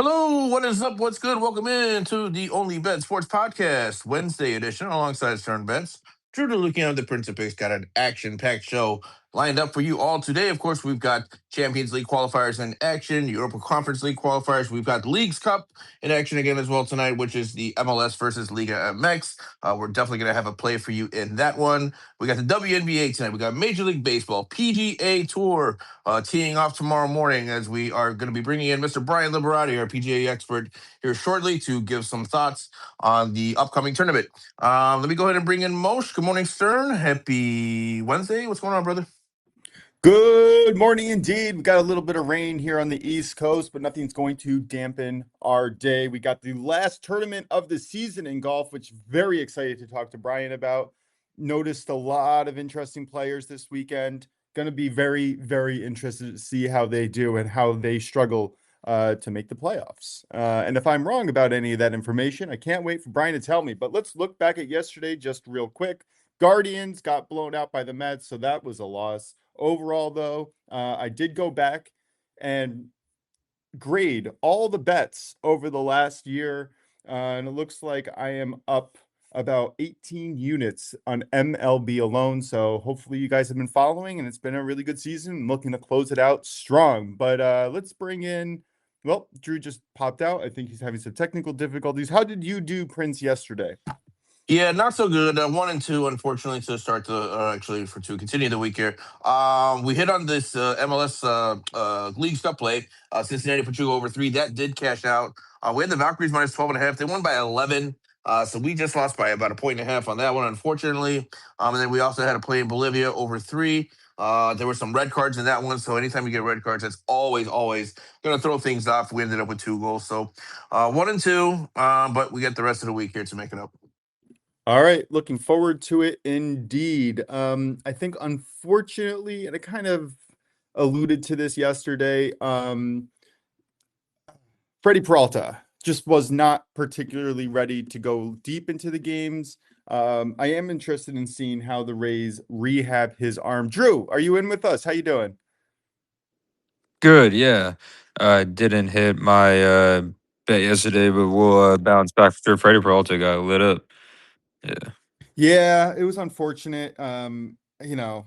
Hello, what is up? What's good? Welcome in to the OnlyBets Sports Podcast, Wednesday edition, alongside Stern Bets. Drew looking at the Prince of Picks, got an action-packed show lined up for you all today. Of course, we've got Champions League qualifiers in action, Europa Conference League qualifiers. We've got Leagues Cup in action again as well tonight, which is the MLS versus Liga MX. We're definitely going to have a play for you in that one. We got the WNBA tonight. We got Major League Baseball, PGA Tour, teeing off tomorrow morning as we are going to be bringing in Mr. Brian Liberati, our PGA expert, here shortly to give some thoughts on the upcoming tournament. Let me go ahead and bring in Mosh. Good morning, Stern. Happy Wednesday. What's going on, brother? Good morning indeed. We got a little bit of rain here on the East Coast, but nothing's going to dampen our day. We got the last tournament of the season in golf, which very excited to talk to Brian about. Noticed a lot of interesting players this weekend. Going to be very, very interested to see how they do and how they struggle to make the playoffs. And if I'm wrong about any of that information, I can't wait for Brian to tell me. But let's look back at yesterday just real quick. Guardians got blown out by the Mets, so that was a loss. Overall, though, I did go back and grade all the bets over the last year, and it looks like I am up about 18 units on MLB alone. So hopefully you guys have been following, and it's been a really good season. I'm looking to close it out strong. But let's bring in, well, Drew just popped out. I think he's having some technical difficulties. How did you do, Prince, yesterday? Yeah, not so good. 1-2, unfortunately, to start to continue the week here. We hit on this MLS League Cup play. Cincinnati Pachuca over 3. That did cash out. We had the Valkyries minus 12.5. They won by 11. So we just lost by about 1.5 on that one, unfortunately. And then we also had a play in Bolivia over 3. There were some red cards in that one. So anytime you get red cards, that's always going to throw things off. We ended up with 2 goals. So 1-2, but we get the rest of the week here to make it up. All right, looking forward to it indeed. I think unfortunately, and I kind of alluded to this yesterday, Freddie Peralta just was not particularly ready to go deep into the games. I am interested in seeing how the Rays rehab his arm. Drew, are you in with us? How you doing? Good, yeah. I didn't hit my bet yesterday, but we'll bounce back after Freddie Peralta got lit up. Yeah. Yeah, it was unfortunate. It'll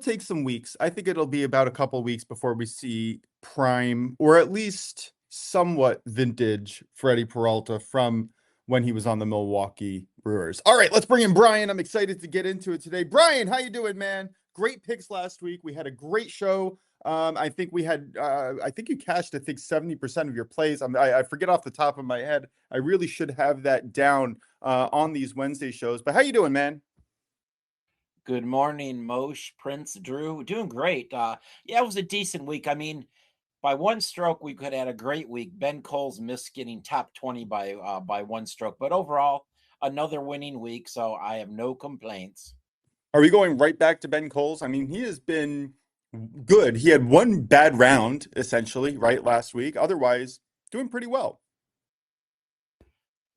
take some weeks. I think it'll be about a couple weeks before we see prime or at least somewhat vintage Freddie Peralta from when he was on the Milwaukee Brewers. All right, let's bring in Brian. I'm excited to get into it today. Brian, how you doing, man? Great picks last week. We had a great show. I think we had, I think you cashed, I think 70% of your plays. I forget off the top of my head. I really should have that down on these Wednesday shows. But how you doing, man? Good morning, Moshe, Prince, Drew. Doing great. Yeah, it was a decent week. I mean, by one stroke, we could have had a great week. Ben Cole's missed getting top 20 by one stroke, but overall, another winning week. So I have no complaints. Are we going right back to Ben Coles? I mean, he has been good. He had one bad round, essentially, right, last week. Otherwise, doing pretty well.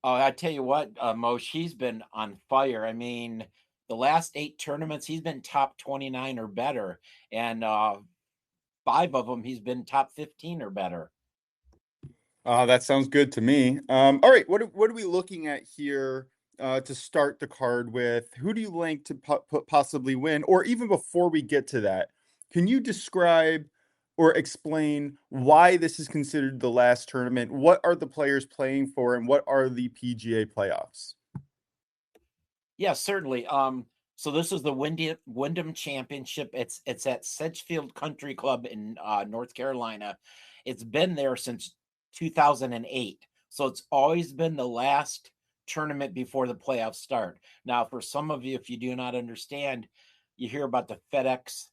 I tell you what, Moshe, he's been on fire. I mean, the last 8 tournaments, he's been top 29 or better. And 5 of them, he's been top 15 or better. That sounds good to me. All right, what are we looking at here to start the card with? Who do you think to possibly win? Or even before we get to that, can you describe or explain why this is considered the last tournament? What are the players playing for, and what are the PGA playoffs? Yeah, certainly. So this is the Wyndham Championship. It's at Sedgefield Country Club in North Carolina. It's been there since 2008. So it's always been the last tournament before the playoffs start. Now, for some of you, if you do not understand, you hear about the FedEx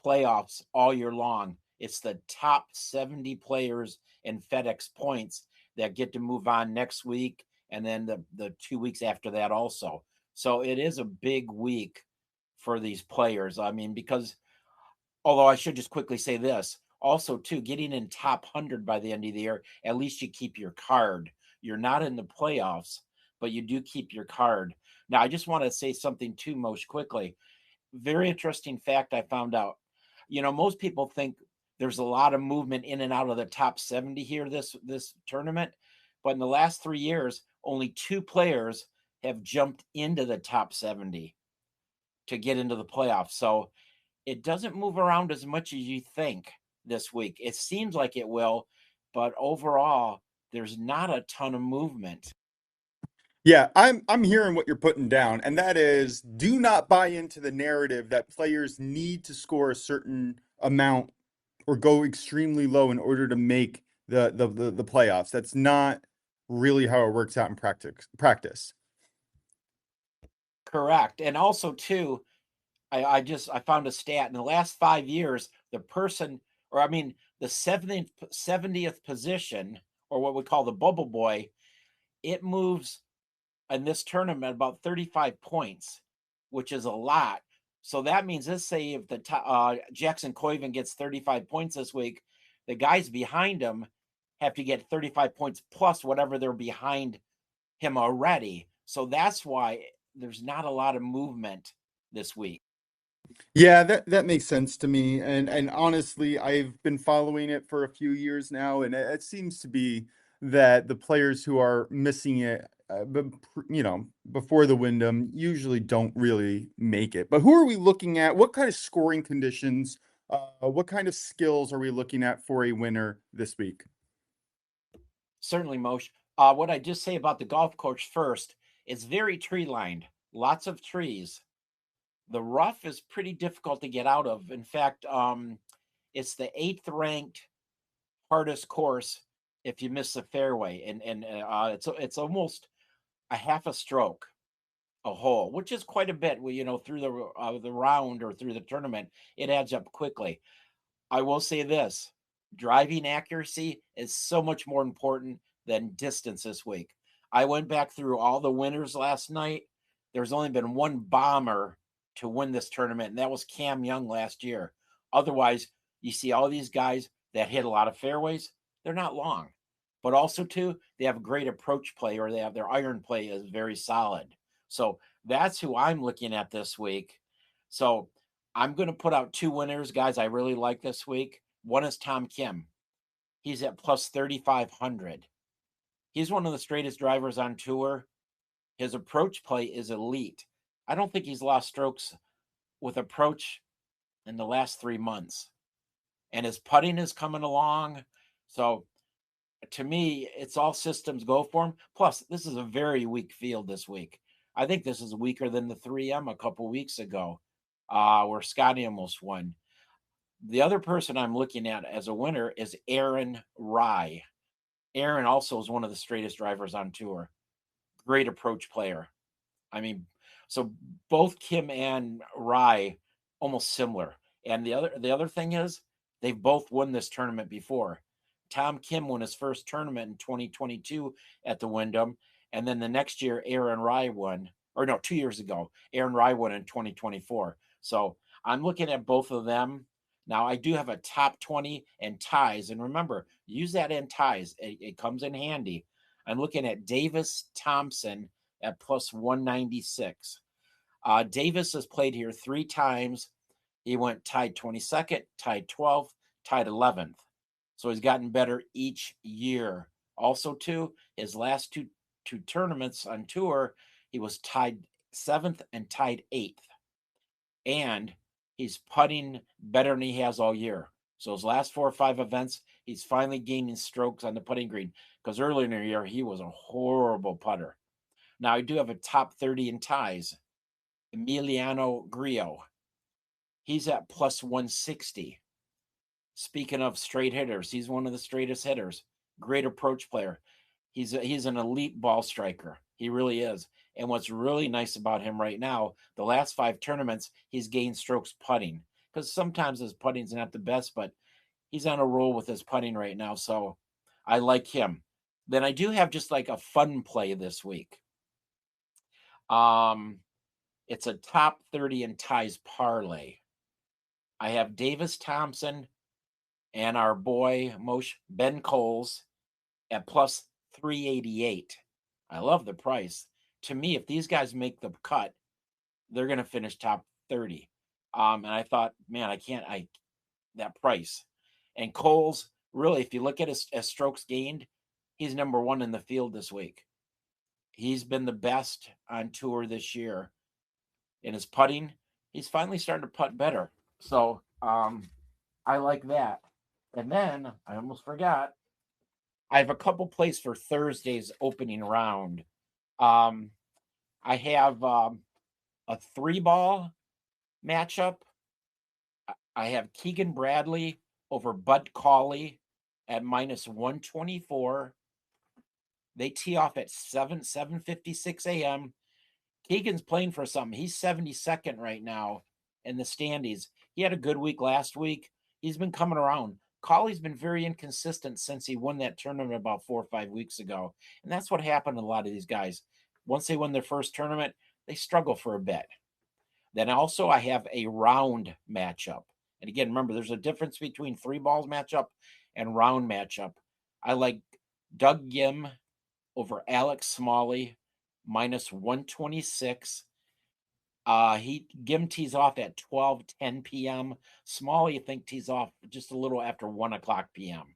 playoffs all year long. It's the top 70 players in FedEx points that get to move on next week, and then the 2 weeks after that also. So it is a big week for these players. I mean, because although I should just quickly say this, also too, getting in top 100 by the end of the year, at least you keep your card. You're not in the playoffs, but you do keep your card. Now, I just want to say something too, most quickly. Very interesting fact I found out. You know, most people think there's a lot of movement in and out of the top 70 here this tournament. But in the last 3 years, only 2 players have jumped into the top 70 to get into the playoffs. So it doesn't move around as much as you think this week. It seems like it will, but overall, there's not a ton of movement. Yeah, I'm hearing what you're putting down, and that is do not buy into the narrative that players need to score a certain amount or go extremely low in order to make the playoffs. That's not really how it works out in practice. Correct. And also too, I found a stat in the last 5 years, the 70th position, or what we call the bubble boy, it moves in this tournament about 35 points, which is a lot. So that means, let's say if Jackson Koiven gets 35 points this week, the guys behind him have to get 35 points plus whatever they're behind him already. So that's why there's not a lot of movement this week. Yeah, that makes sense to me. And honestly, I've been following it for a few years now, and it seems to be that the players who are missing it, before the Wyndham usually don't really make it. But who are we looking at? What kind of scoring conditions, what kind of skills are we looking at for a winner this week? Certainly, Moshe. What I just say about the golf course first, it's very tree lined, lots of trees. The rough is pretty difficult to get out of. In fact, it's the 8th ranked hardest course if you miss the fairway, and it's almost a half a stroke a hole, which is quite a bit. Through the round or through the tournament, it adds up quickly. I will say this: driving accuracy is so much more important than distance this week. I went back through all the winners last night. There's only been one bomber to win this tournament, and that was Cam Young last year. Otherwise, you see all these guys that hit a lot of fairways. They're not long, but also too, they have a great approach play, or they have their iron play is very solid. So that's who I'm looking at this week. So I'm going to put out 2 winners, guys, I really like this week. One is Tom Kim. He's at plus 3,500. He's one of the straightest drivers on tour. His approach play is elite. I don't think he's lost strokes with approach in the last 3 months. And his putting is coming along. So to me, it's all systems go for him. Plus, this is a very weak field this week. I think this is weaker than the 3M a couple weeks ago, where Scotty almost won. The other person I'm looking at as a winner is Aaron Rai. Aaron also is one of the straightest drivers on tour. Great approach player. I mean, so both Kim and Rai almost similar. And the other thing is they've both won this tournament before. Tom Kim won his first tournament in 2022 at the Wyndham, and then the next year Aaron Rai won, or no, 2 years ago Aaron Rai won in 2024. So I'm looking at both of them. Now I do have a top 20 and ties, and remember, use that in ties. It comes in handy. I'm looking at Davis Thompson at plus 196. Davis has played here 3 times. He went tied 22nd, tied 12th, tied 11th. So he's gotten better each year. Also, too, his last two tournaments on tour, he was tied 7th and tied 8th. And he's putting better than he has all year. So his last 4 or 5 events, he's finally gaining strokes on the putting green, because earlier in the year, he was a horrible putter. Now, I do have a top 30 in ties. Emiliano Grillo. He's at plus 160. Speaking of straight hitters, he's one of the straightest hitters. Great approach player. He's an elite ball striker. He really is. And what's really nice about him right now, the last 5 tournaments, he's gained strokes putting. Because sometimes his putting's not the best, but he's on a roll with his putting right now. So I like him. Then I do have just like a fun play this week. It's a top 30 in ties parlay. I have Davis Thompson and our boy Moshe Ben Coles at plus 388. I love the price. To me, if these guys make the cut, they're going to finish top 30. And I thought, man, that price. And Cole's, really, if you look at his strokes gained, he's number 1 in the field this week. He's been the best on tour this year. In his putting, he's finally starting to putt better. So I like that. And then I almost forgot. I have a couple plays for Thursday's opening round. I have a 3-ball matchup. I have Keegan Bradley over Bud Cauley at -124. They tee off at 7:56 a.m. Keegan's playing for something. He's 72nd right now in the standings. He had a good week last week. He's been coming around. Cauley's been very inconsistent since he won that tournament about 4 or 5 weeks ago. And that's what happened to a lot of these guys. Once they win their first tournament, they struggle for a bit. Then also I have a round matchup. And again, remember, there's a difference between 3 balls matchup and round matchup. I like Doug Gim over Alex Smalley, -126. Gim tees off at 12:10 p.m. Smalley, I think, tees off just a little after 1:00 p.m.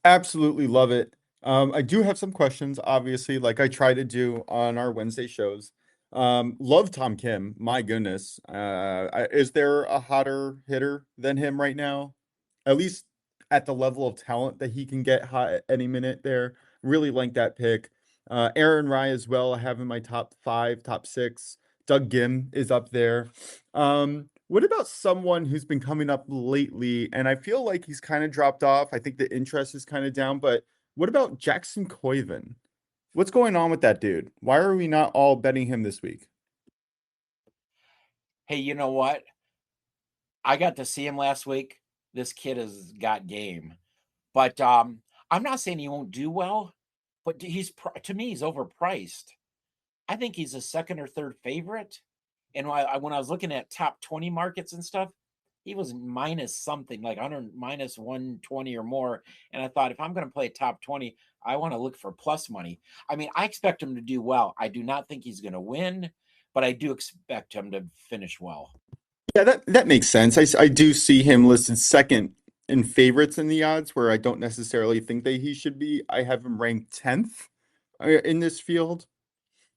Absolutely love it. I do have some questions, obviously, like I try to do on our Wednesday shows. Love Tom Kim. My goodness. Is there a hotter hitter than him right now? At least at the level of talent that he can get hot at any minute there. Really like that pick. Aaron Rye as well. I have in my top 5, top 6. Doug Gim is up there. What about someone who's been coming up lately? And I feel like he's kind of dropped off. I think the interest is kind of down. But what about Jackson Coyven? What's going on with that dude? Why are we not all betting him this week? Hey, you know what? I got to see him last week. This kid has got game. But I'm not saying he won't do well, but to me, he's overpriced. I think he's a second or third favorite. And when I was looking at top 20 markets and stuff, he was minus something, like -120 or more. And I thought, if I'm going to play top 20, I want to look for plus money. I mean, I expect him to do well. I do not think he's going to win, but I do expect him to finish well. Yeah, that makes sense. I do see him listed second in favorites in the odds, where I don't necessarily think that he should be. I have him ranked 10th in this field.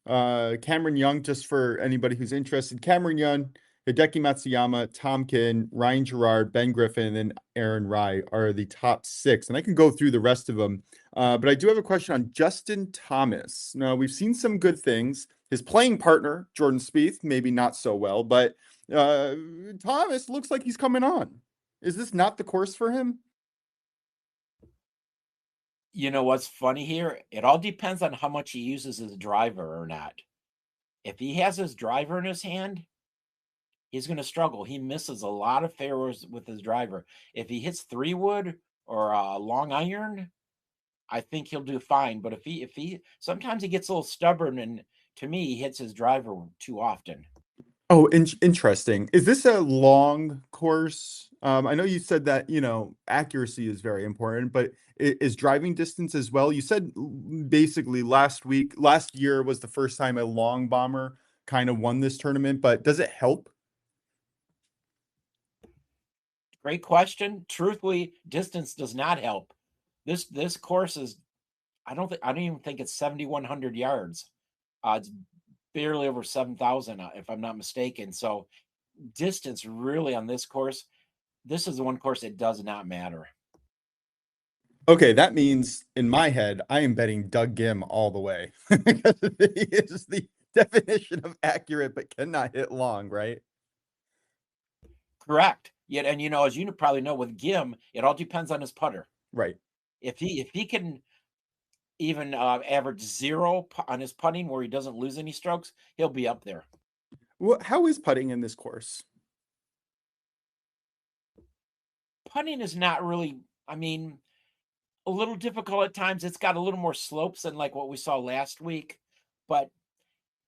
Cameron Young, just for anybody who's interested, Cameron Young, Hideki Matsuyama, Tom Kim, Ryan Gerard, Ben Griffin, and Aaron Rye are the top 6. And I can go through the rest of them. But I do have a question on Justin Thomas. Now, we've seen some good things. His playing partner, Jordan Spieth, maybe not so well, but Thomas looks like he's coming on. Is this not the course for him? You know what's funny here? It all depends on how much he uses his driver or not. If he has his driver in his hand, he's going to struggle. He misses a lot of fairways with his driver. If he hits 3-wood or a long iron, I think he'll do fine. But if he sometimes he gets a little stubborn, and to me, he hits his driver too often. Oh, interesting. Is this a long course? I know you said that, accuracy is very important, but is driving distance as well? You said basically last year was the first time a long bomber kind of won this tournament, but does it help? Great question. Truthfully, distance does not help. This course is, I don't even think it's 7,100 yards. It's barely over 7,000, if I'm not mistaken. So distance really on this course, this is the one course it does not matter. Okay, that means in my head, I am betting Doug Gim all the way. He is the definition of accurate, but cannot hit long, right? Correct. Yet, and as you probably know, with Gim, it all depends on his putter. Right. If he can even average 0 on his putting where he doesn't lose any strokes, he'll be up there. Well, how is putting in this course? Putting is not really, a little difficult at times. It's got a little more slopes than like what we saw last week, but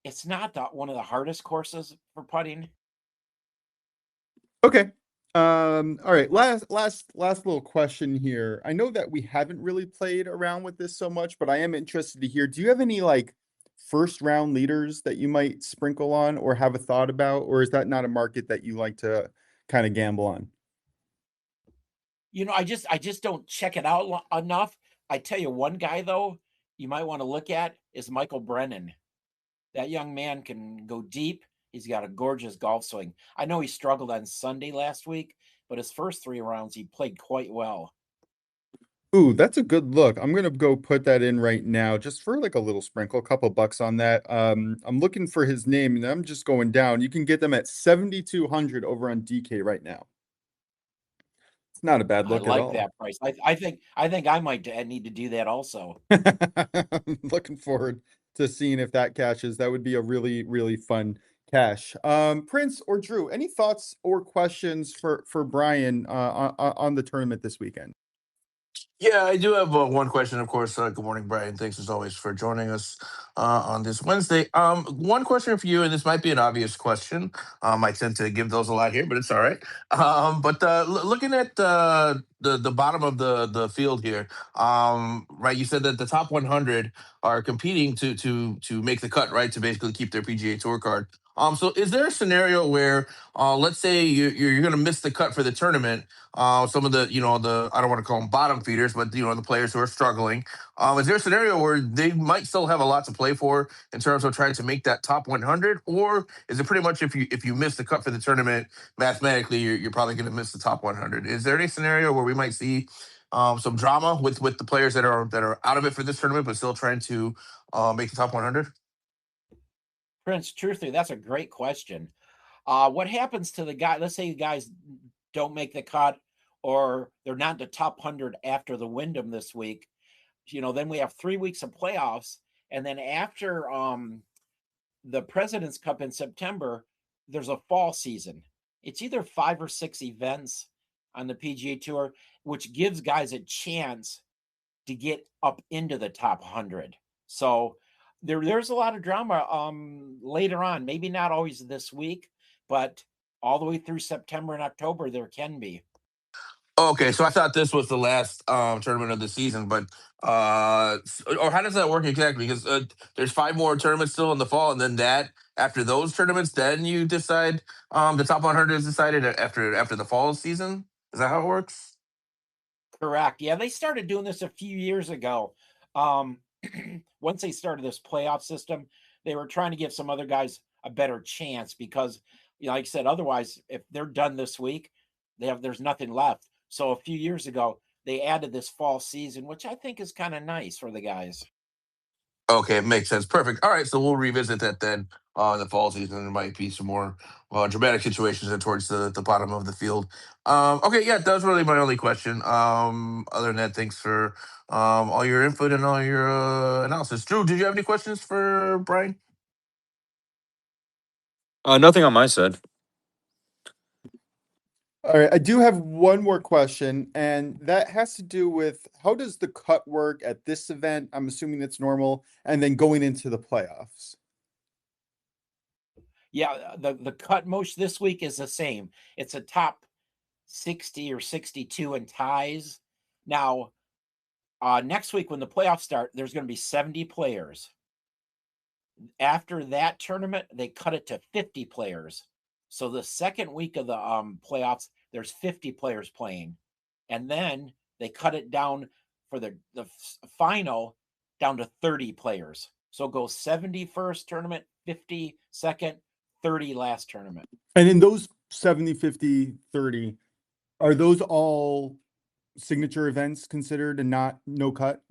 it's not one of the hardest courses for putting. Okay. All right. Last little question here. I know that we haven't really played around with this so much, but I am interested to hear, do you have any first round leaders that you might sprinkle on or have a thought about, or is that not a market that you like to kind of gamble on? I just don't check it out enough. I tell you, one guy though you might want to look at is Michael Brennan. That young man can go deep. He's got a gorgeous golf swing. I know he struggled on Sunday last week, but his first 3 rounds he played quite well. Ooh, that's a good look. I'm gonna go put that in right now, just for like a little sprinkle, a couple bucks on that. I'm looking for his name, and I'm just going down. You can get them at 7,200 over on DK right now. It's not a bad I look at like all. that price. I think I might need to do that also. I'm looking forward to seeing if that cashes. That would be a really, really fun cash. Prince or Drew, any thoughts or questions for Brian on the tournament this weekend? Yeah, I do have one question, of course. Good morning, Brian. Thanks as always for joining us on this Wednesday. One question for you, and this might be an obvious question. I tend to give those a lot here, but it's all right. But looking at the bottom of the field here, right? You said that the top 100 are competing to make the cut, right? To basically keep their PGA Tour card. So is there a scenario where, let's say you're going to miss the cut for the tournament? Some of the, I don't want to call them bottom feeders, but the players who are struggling. Is there a scenario where they might still have a lot to play for in terms of trying to make that top 100, or is it pretty much if you miss the cut for the tournament, mathematically you're probably going to miss the top 100? Is there any scenario where we might see some drama with the players that are out of it for this tournament but still trying to make the top 100? Prince, truthfully, that's a great question. What happens to the guy? Let's say you guys don't make the cut, or they're not in the top 100 after the Wyndham this week. Then we have 3 weeks of playoffs, and then after the President's Cup in September, there's a fall season. It's either 5 or 6 events on the PGA Tour, which gives guys a chance to get up into the top 100. So there's a lot of drama later on. Maybe not always this week, but all the way through September and October there can be. Okay, so I thought this was the last tournament of the season, but or how does that work exactly? Because there's 5 more tournaments still in the fall, and then that after those tournaments, then you decide the top 100 is decided after the fall season. Is that how it works? Correct. Yeah, they started doing this a few years ago. Um, once they started this playoff system, they were trying to give some other guys a better chance because, like I said, otherwise, if they're done this week, there's nothing left. So a few years ago, they added this fall season, which I think is kind of nice for the guys. Okay, it makes sense. Perfect. All right, so we'll revisit that then in the fall season. There might be some more dramatic situations towards the bottom of the field. Okay, yeah, that was really my only question. Other than that, thanks for all your input and all your analysis. Drew, did you have any questions for Brian? Nothing on my side. All right, I do have one more question, and that has to do with how does the cut work at this event? I'm assuming that's normal, and then going into the playoffs. Yeah, the cut most this week is the same. It's a top 60 or 62 in ties. Now, next week when the playoffs start, there's going to be 70 players. After that tournament, they cut it to 50 players. So the second week of the playoffs, there's 50 players playing. And then they cut it down for the final down to 30 players. So it goes 70 first tournament, 50 second, 30 last tournament. And in those 70, 50, 30, are those all signature events considered and not no cut?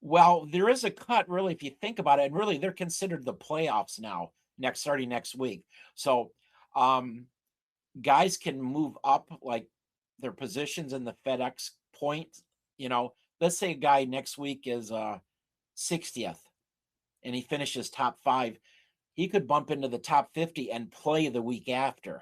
Well, there is a cut, really, if you think about it, and really they're considered the playoffs now, starting next week. So guys can move up like their positions in the FedEx point. Let's say a guy next week is 60th and he finishes top 5. He could bump into the top 50 and play the week after.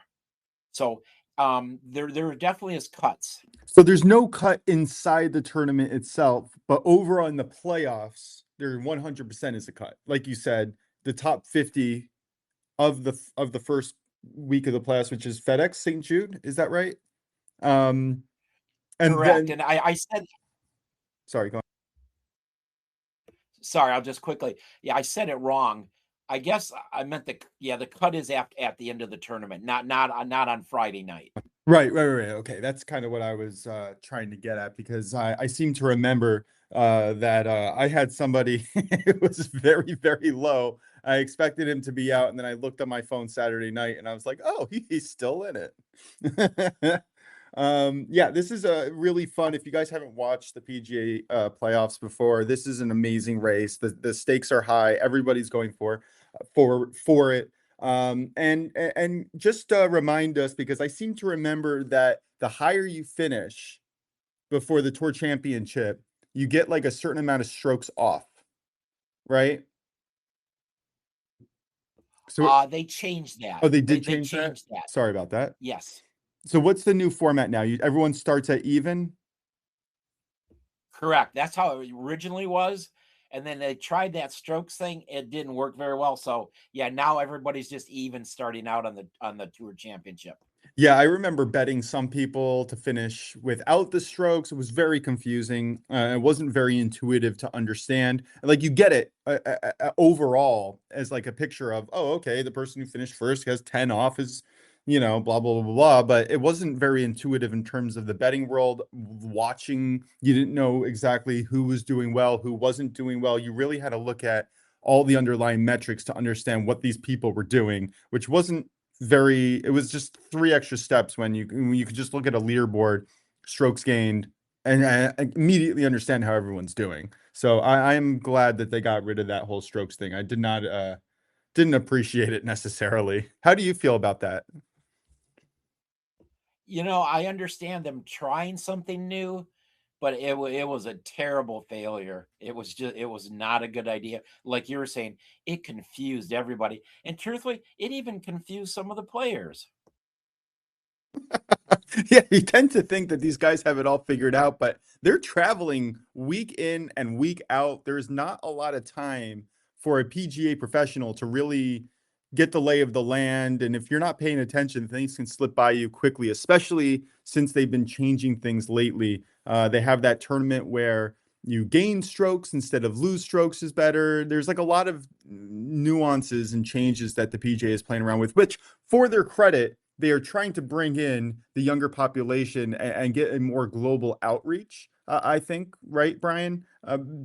So there definitely is cuts. So there's no cut inside the tournament itself, but over on the playoffs, there 100% is a cut. Like you said, the top 50 of the first week of the playoffs, which is FedEx St. Jude, is that right? And Correct. then And I said, sorry, go on. sorry, I'll just quickly. Yeah, I said it wrong. I guess I meant the cut is at the end of the tournament, not on Friday night. Right. Okay, that's kind of what I was trying to get at, because I seem to remember that I had somebody it was very, very low. I expected him to be out, and then I looked on my phone Saturday night, and I was like, oh, he's still in it. Yeah, this is a really fun. If you guys haven't watched the PGA playoffs before, this is an amazing race. The stakes are high. Everybody's going for it. And just remind us, because I seem to remember that the higher you finish before the tour championship, you get like a certain amount of strokes off, right? So, They changed that. oh, they did They change that. changed that. Sorry about that. Yes, So, what's the new format now? Everyone starts at even. correct. That's how it originally was. And then they tried that strokes thing. It didn't work very well. So yeah, now everybody's just even starting out on the tour championship. Yeah, I remember betting some people to finish without the strokes. It was very confusing. It wasn't very intuitive to understand. Like, you get it overall as like a picture of, oh, okay, the person who finished first has 10 off is, blah, blah, blah, blah, blah. But it wasn't very intuitive in terms of the betting world. Watching, you didn't know exactly who was doing well, who wasn't doing well. You really had to look at all the underlying metrics to understand what these people were doing, which wasn't it was just 3 extra steps when you could just look at a leaderboard, strokes gained, and immediately understand how everyone's doing. So I'm glad that they got rid of that whole strokes thing. I didn't appreciate it necessarily. How do you feel about that? I understand them trying something new, but it was a terrible failure. It was not a good idea. Like you were saying, it confused everybody. And truthfully, it even confused some of the players. Yeah, you tend to think that these guys have it all figured out, but they're traveling week in and week out. There's not a lot of time for a PGA professional to really get the lay of the land. And if you're not paying attention, things can slip by you quickly, especially since they've been changing things lately. They have that tournament where you gain strokes instead of lose strokes is better. There's like a lot of nuances and changes that the PGA is playing around with, which, for their credit, they are trying to bring in the younger population and get a more global outreach. I think, right, Brian,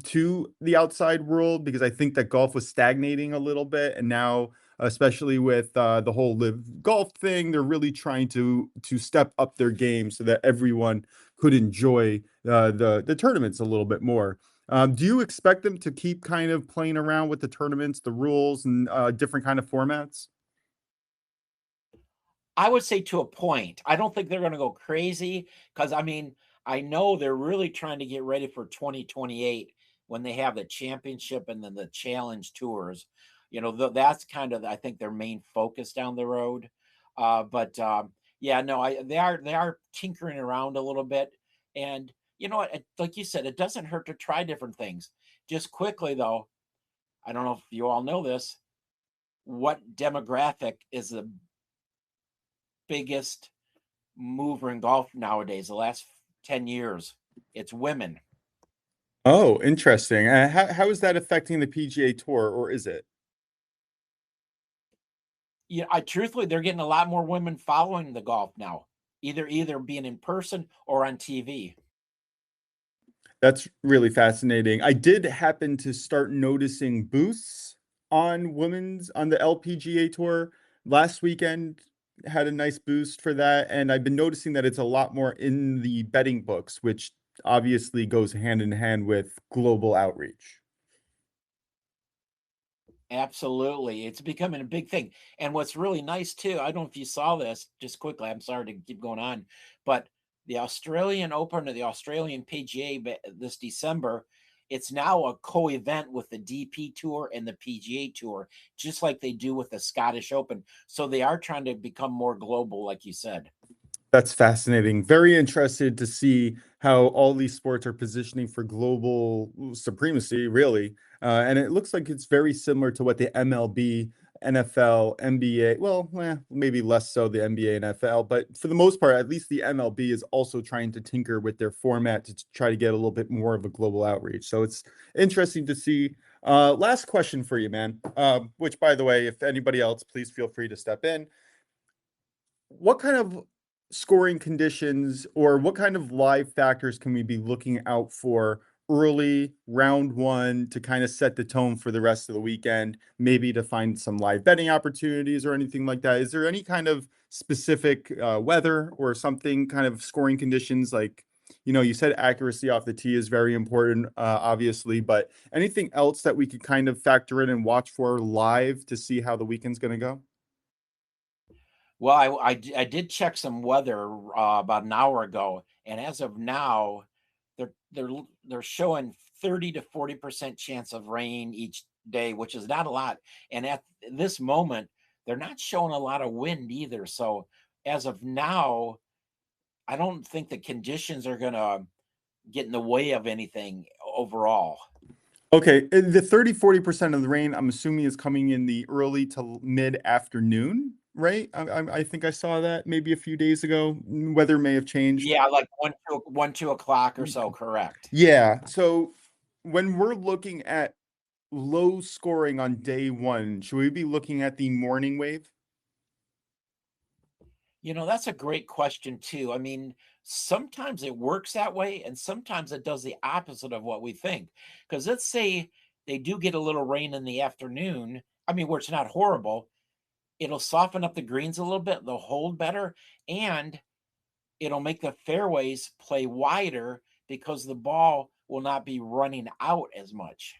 to the outside world, because I think that golf was stagnating a little bit, and now, especially with the whole live golf thing, they're really trying to step up their game so that everyone could enjoy the tournaments a little bit more. Do you expect them to keep kind of playing around with the tournaments, the rules, and different kind of formats? I would say to a point. I don't think they're going to go crazy because I know they're really trying to get ready for 2028 when they have the championship and then the challenge tours. That's kind of, I think, their main focus down the road. But yeah, no, they are tinkering around a little bit, and you know what? Like you said, it doesn't hurt to try different things. Just quickly though, I don't know if you all know this. What demographic is the biggest mover in golf nowadays, the last 10 years? It's women. Oh, interesting. How is that affecting the PGA Tour, or is it? Yeah, I truthfully, they're getting a lot more women following the golf now, either being in person or on TV. That's really fascinating. I did happen to start noticing boosts on the LPGA Tour last weekend. Had a nice boost for that, and I've been noticing that it's a lot more in the betting books, which obviously goes hand in hand with global outreach. Absolutely. It's becoming a big thing. And what's really nice too, I don't know if you saw this, just quickly, I'm sorry to keep going on, but the Australian Open or the Australian PGA this December, it's now a co-event with the DP Tour and the PGA Tour, just like they do with the Scottish Open. So they are trying to become more global, like you said. That's fascinating. Very interested to see how all these sports are positioning for global supremacy, really. And it looks like it's very similar to what the MLB, NFL, NBA, well, maybe less so the NBA and NFL, but for the most part, at least the MLB is also trying to tinker with their format to try to get a little bit more of a global outreach. So it's interesting to see. Last question for you, man. Which, by the way, if anybody else, please feel free to step in. What kind of scoring conditions or what kind of live factors can we be looking out for early round one to kind of set the tone for the rest of the weekend, maybe to find some live betting opportunities or anything like that? Is there any kind of specific weather or something kind of scoring conditions? Like, you said accuracy off the tee is very important, obviously, but anything else that we could kind of factor in and watch for live to see how the weekend's going to go? Well, I did check some weather about an hour ago, and as of now, they're showing 30 to 40% chance of rain each day, which is not a lot. And at this moment, they're not showing a lot of wind either. So as of now, I don't think the conditions are going to get in the way of anything overall. Okay, the 30-40% of the rain, I'm assuming, is coming in the early to mid-afternoon, right? I think I saw that maybe a few days ago. Weather may have changed. Yeah, like 2 o'clock or so, correct. Yeah, so when we're looking at low scoring on day one, should we be looking at the morning wave? That's a great question too. I mean, sometimes it works that way, and sometimes it does the opposite of what we think. Because let's say they do get a little rain in the afternoon. I mean, where it's not horrible, it'll soften up the greens a little bit, they'll hold better, and it'll make the fairways play wider because the ball will not be running out as much.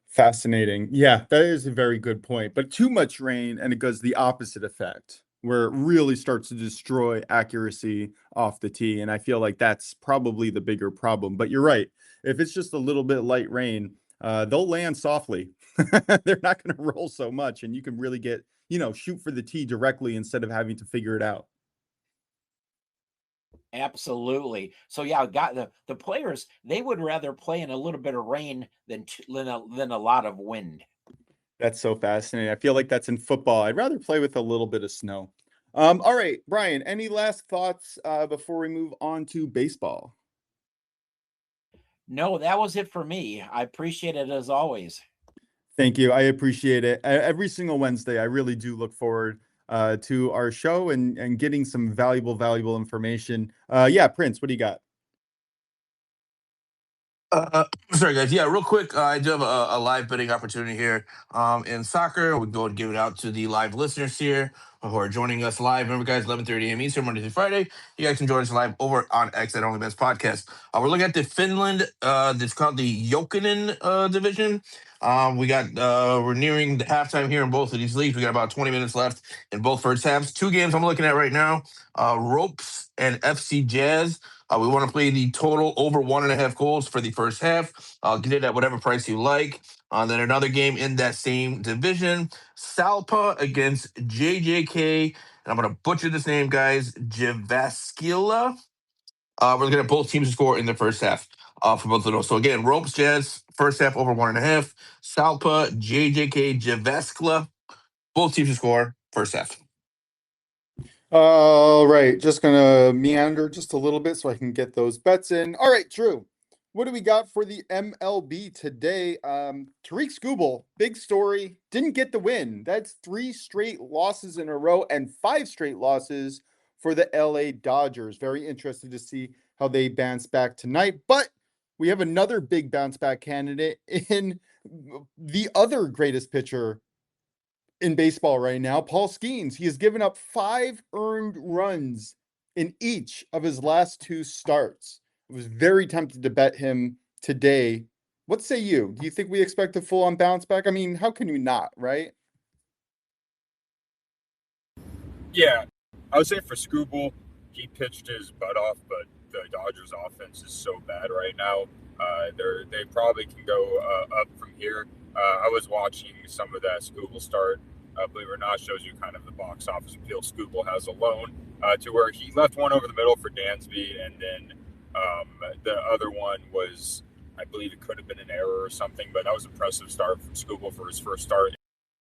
Fascinating. Yeah, that is a very good point. But too much rain and it goes the opposite effect, where it really starts to destroy accuracy off the tee. And I feel like that's probably the bigger problem. But you're right. If it's just a little bit light rain, they'll land softly. They're not going to roll so much. And you can really get, shoot for the tee directly instead of having to figure it out. Absolutely. So yeah, got the players, they would rather play in a little bit of rain than a lot of wind. That's so fascinating. I feel like that's in football. I'd rather play with a little bit of snow. All right, Brian, any last thoughts before we move on to baseball? No, that was it for me. I appreciate it as always. Thank you. I appreciate it. Every single Wednesday, I really do look forward to our show and getting some valuable information. Yeah, Prince, what do you got? Sorry, guys. Yeah, real quick. I do have a live betting opportunity here in soccer. We can go and give it out to the live listeners here who are joining us live. Remember, guys, 11:30 a.m. Eastern, Monday through Friday. You guys can join us live over on X at OnlyBets Podcast. We're looking at the Finland. It's called the Jokinen division. We're nearing the halftime here in both of these leagues. We got about 20 minutes left in both first halves. Two games I'm looking at right now: Ropes and FC Jazz. We want to play the total over 1.5 goals for the first half. I'll get it at whatever price you like. Then another game in that same division, Salpa against JJK. And I'm going to butcher this name, guys. Javaskila. We're looking at both teams to score in the first half for both of those. So again, Ropes Jazz, first half over 1.5. Salpa, JJK, Javaskila. Both teams to score first half. All right, just gonna meander just a little bit so I can get those bets in. All right, Drew, what do we got for the MLB today? Tariq Skubal, big story, didn't get the win. That's 3 straight losses in a row and 5 straight losses for the LA Dodgers. Very interested to see how they bounce back tonight. But we have another big bounce back candidate in the other greatest pitcher in baseball right now, Paul Skeens. He has given up 5 earned runs in each of his last 2 starts. I was very tempted to bet him today. What say you? Do you think we expect a full-on bounce back? I mean, how can you not, right? Yeah, I would say for Skubal, he pitched his butt off, but the Dodgers' offense is so bad right now. They probably can go up from here. I was watching some of that Skubal start. Believe it or not, shows you kind of the box office appeal Skubal has alone, to where he left one over the middle for Dansby, and then the other one was, I believe it could have been an error or something, but that was an impressive start from Skubal for his first start.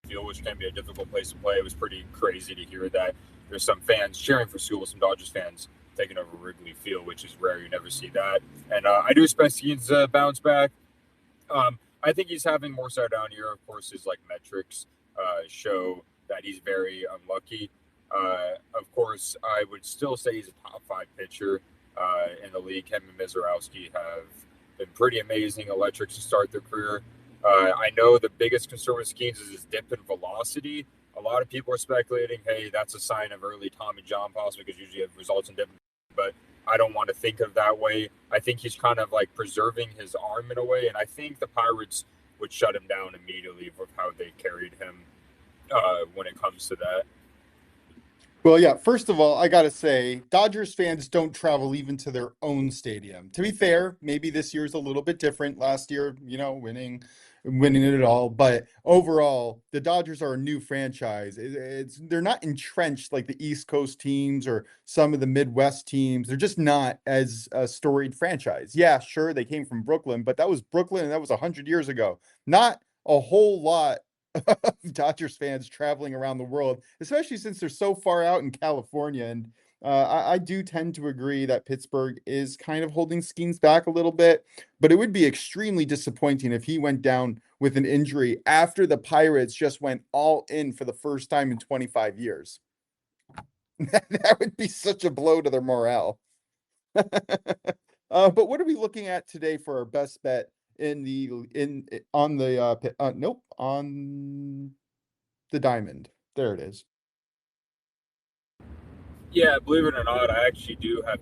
Field, which can be a difficult place to play. It was pretty crazy to hear that there's some fans cheering for Skubal, some Dodgers fans taking over Wrigley Field, which is rare. You never see that. And I do expect Skeens bounce back. I think he's having more so down here. Of course, his metrics show that he's very unlucky. Of course, I would still say he's a top 5 pitcher in the league. Him and Mizorowski have been pretty amazing, electric to start their career. I know the biggest concern with Skeens is his dip in velocity. A lot of people are speculating, hey, that's a sign of early Tommy John possibly because usually it results in dip. But I don't want to think of it that way. I think he's kind of like preserving his arm in a way, and I think the Pirates would shut him down immediately with how they carried him when it comes to that. Well, yeah, first of all, I got to say, Dodgers fans don't travel even to their own stadium. To be fair, maybe this year's a little bit different. Last year, winning it all, but overall, the Dodgers are a new franchise. They're not entrenched like the East Coast teams or some of the Midwest teams. They're just not as a storied franchise. Yeah, sure, they came from Brooklyn, but that was Brooklyn and that was 100 years ago. Not a whole lot of Dodgers fans traveling around the world, especially since they're so far out in California. And I do tend to agree that Pittsburgh is kind of holding Skeens back a little bit, but it would be extremely disappointing if he went down with an injury after the Pirates just went all in for the first time in 25 years. That would be such a blow to their morale. But what are we looking at today for our best bet on the diamond? There it is. Yeah, believe it or not, I actually do have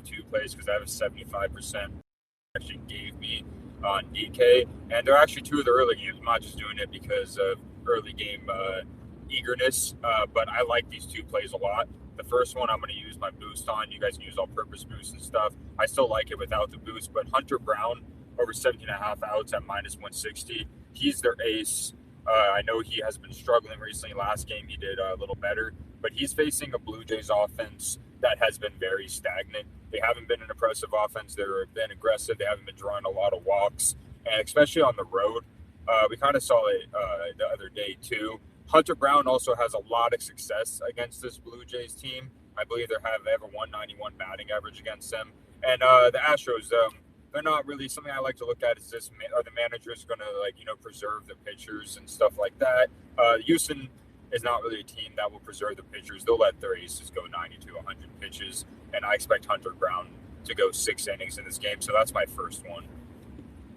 two plays because I have a 75% actually gave me on DK, and they're actually two of the early games. I'm not just doing it because of early game eagerness, but I like these two plays a lot. The first one I'm going to use my boost on. You guys can use all-purpose boost and stuff. I still like it without the boost, but Hunter Brown over 17.5 outs at minus 160. He's their ace. I know he has been struggling recently. Last game he did a little better, but he's facing a Blue Jays offense that has been very stagnant. They haven't been an impressive offense. They've been aggressive. They haven't been drawing a lot of walks, and especially on the road. We kind of saw it the other day too. Hunter Brown also has a lot of success against this Blue Jays team. I believe they have a 191 batting average against them. And the Astros, they're not really something I like to look at. Is this are the managers going to preserve the pitchers and stuff like that? Houston is not really a team that will preserve the pitchers. They'll let their aces go 90 to 100 pitches, and I expect Hunter Brown to go 6 innings in this game. So that's my first one.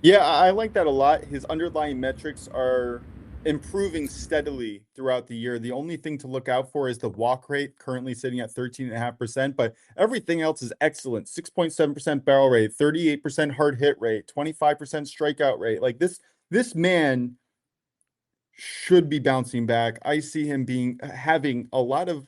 Yeah, I like that a lot. His underlying metrics are improving steadily throughout the year. The only thing to look out for is the walk rate, currently sitting at 13.5%, but everything else is excellent. 6.7% barrel rate, 38% hard hit rate, 25% strikeout rate. Like this man should be bouncing back. I see him having a lot of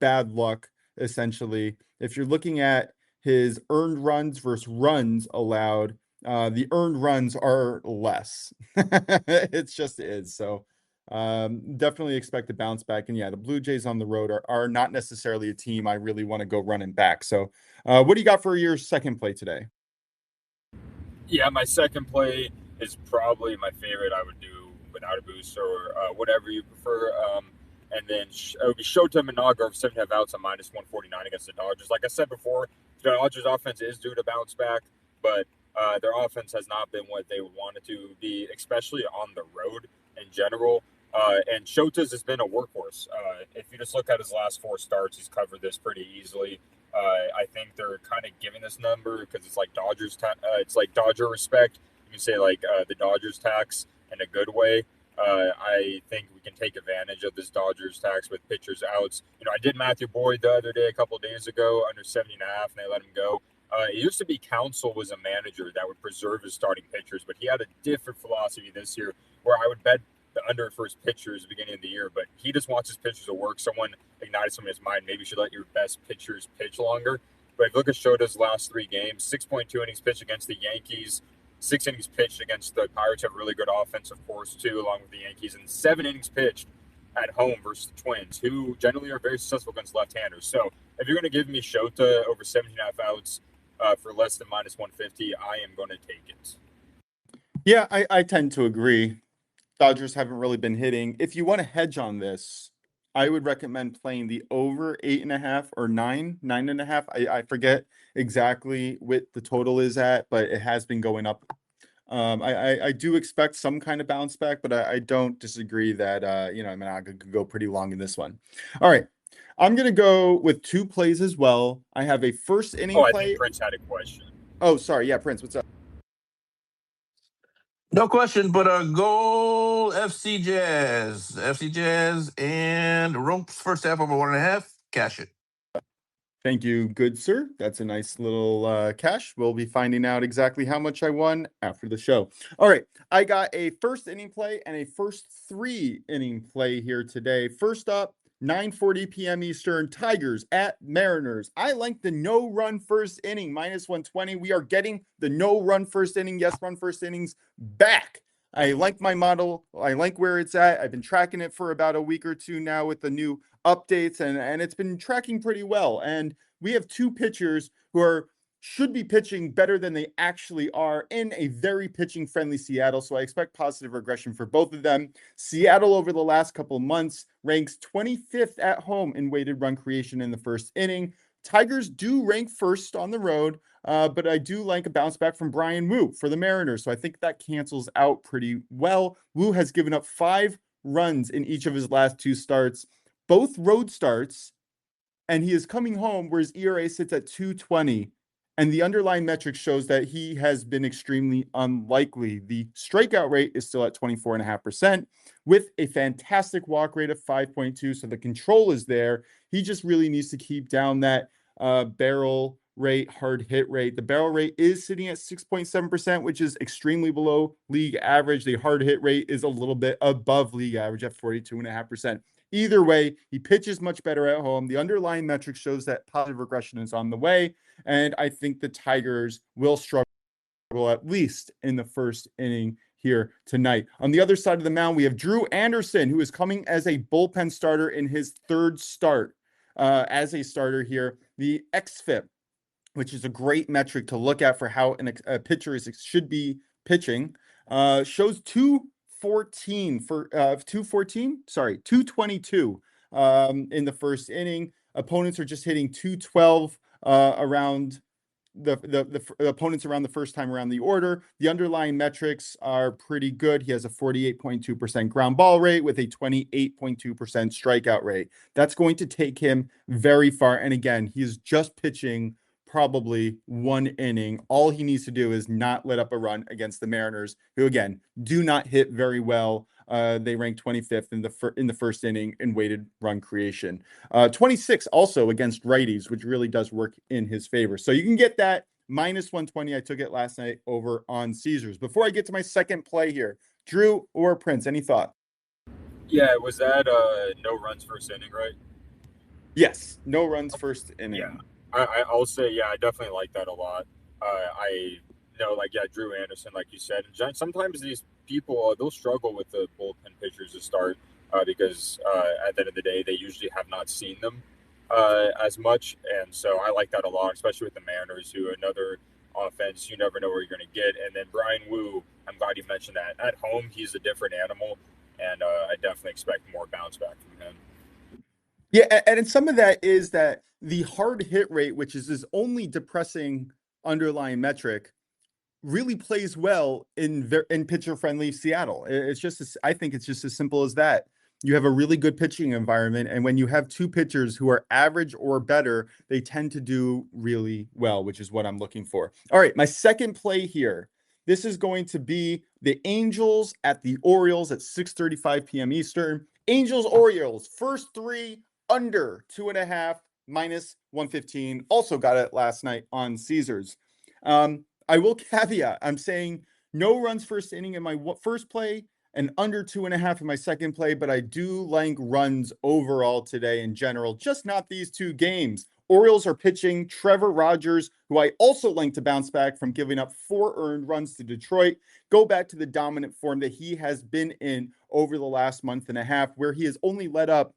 bad luck, essentially. If you're looking at his earned runs versus runs allowed, the earned runs are less. It's just is. So definitely expect a bounce back. And yeah, the Blue Jays on the road are not necessarily a team I really want to go running back. So what do you got for your second play today? Yeah, my second play is probably my favorite. I would do without a boost or whatever you prefer. And then it would be Shota Minaga of 7.5 outs on minus 149 against the Dodgers. Like I said before, the Dodgers offense is due to bounce back, but their offense has not been what they would want it to be, especially on the road in general. And Shota's has been a workhorse. If you just look at his last 4 starts, he's covered this pretty easily. I think they're kind of giving this number because it's like it's like Dodger respect. You can say like the Dodgers tax in a good way. I think we can take advantage of this Dodgers tax with pitchers outs. I did Matthew Boyd the other day, a couple of days ago, under 70.5, and they let him go. It used to be Counsell was a manager that would preserve his starting pitchers, but he had a different philosophy this year where I would bet the under for his pitchers beginning of the year, but he just wants his pitchers to work. Someone ignited some in his mind. Maybe you should let your best pitchers pitch longer. But if you look at Shota's last 3 games, 6.2 innings pitched against the Yankees, 6 innings pitched against the Pirates, have a really good offense, of course, too, along with the Yankees, and 7 innings pitched at home versus the Twins, who generally are very successful against left-handers. So if you're going to give me Shota over 17.5 outs for less than minus 150, I am going to take it. Yeah, I tend to agree. Dodgers haven't really been hitting. If you want to hedge on this, I would recommend playing the over 8.5 or 9.5. I forget exactly what the total is at, but it has been going up I do expect some kind of bounce back, but I don't disagree that I could go pretty long in this one. All right. I'm gonna go with 2 plays as well. I have a first inning I play. think Prince had a question. Oh, sorry. Yeah, Prince, what's up? No question, but goal FC Jazz. FC Jazz and Rumps first half over 1.5. Cash it. Thank you, good sir. That's a nice little cash. We'll be finding out exactly how much I won after the show. All right, I got a first inning play and a first 3 inning play here today. First up, 9:40 p.m. Eastern, Tigers at Mariners. I like the no-run first inning, -120. We are getting the no-run first inning, yes, run first innings back. I like my model. I like where it's at. I've been tracking it for about a week or two now with the new updates, and it's been tracking pretty well. And we have 2 pitchers who should be pitching better than they actually are in a very pitching friendly Seattle. So I expect positive regression for both of them. Seattle over the last couple months ranks 25th at home in weighted run creation in the first inning. Tigers do rank first on the road, but I do like a bounce back from Brian Wu for the Mariners. So I think that cancels out pretty well. Wu has given up 5 runs in each of his last 2 starts, both road starts, and he is coming home where his ERA sits at 2.20. And the underlying metric shows that he has been extremely unlikely. The strikeout rate is still at 24.5% with a fantastic walk rate of 5.2. So the control is there. He just really needs to keep down that barrel rate, hard hit rate. The barrel rate is sitting at 6.7%, which is extremely below league average. The hard hit rate is a little bit above league average at 42.5%. Either way, he pitches much better at home. The underlying metric shows that positive regression is on the way. And I think the Tigers will struggle at least in the first inning here tonight. On the other side of the mound, we have Drew Anderson, who is coming as a bullpen starter in his 3rd start as a starter here. The xFIP, which is a great metric to look at for how a pitcher should be pitching, shows 222 in the first inning. Opponents are just hitting 212 around the opponents around the first time around the order. The underlying metrics are pretty good. He has a 48.2% ground ball rate with a 28.2% strikeout rate. That's going to take him very far. And again, he's just pitching probably 1 inning. All he needs to do is not let up a run against the Mariners, who again do not hit very well. They rank 25th in the first inning in weighted run creation. 26 also against righties, which really does work in his favor. So you can get that -120. I took it last night over on Caesars. Before I get to my second play here, Drew or Prince, any thought? Yeah, was that no runs first inning, right? Yes, no runs first inning. Yeah. I'll say, yeah, I definitely like that a lot. I know, Drew Anderson, like you said, and sometimes these people, they'll struggle with the bullpen pitchers to start because at the end of the day, they usually have not seen them as much. And so I like that a lot, especially with the Mariners, who another offense, you never know where you're going to get. And then Brian Wu, I'm glad you mentioned that. At home, he's a different animal, and I definitely expect more bounce back from him. Yeah, and some of that is that the hard hit rate, which is his only depressing underlying metric, really plays well in pitcher-friendly Seattle. I think it's just as simple as that. You have a really good pitching environment, and when you have 2 pitchers who are average or better, they tend to do really well, which is what I'm looking for. All right, my second play here. This is going to be the Angels at the Orioles at 6:35 p.m. Eastern. Angels-Orioles, first 3 under 2.5, -115. Also got it last night on Caesars. I will caveat, I'm saying no runs first inning in my first play and under 2.5 in my second play, but I do like runs overall today in general, just not these 2 games. Orioles are pitching Trevor Rogers, who I also like to bounce back from giving up 4 earned runs to Detroit. Go back to the dominant form that he has been in over the last month and a half, where he has only let up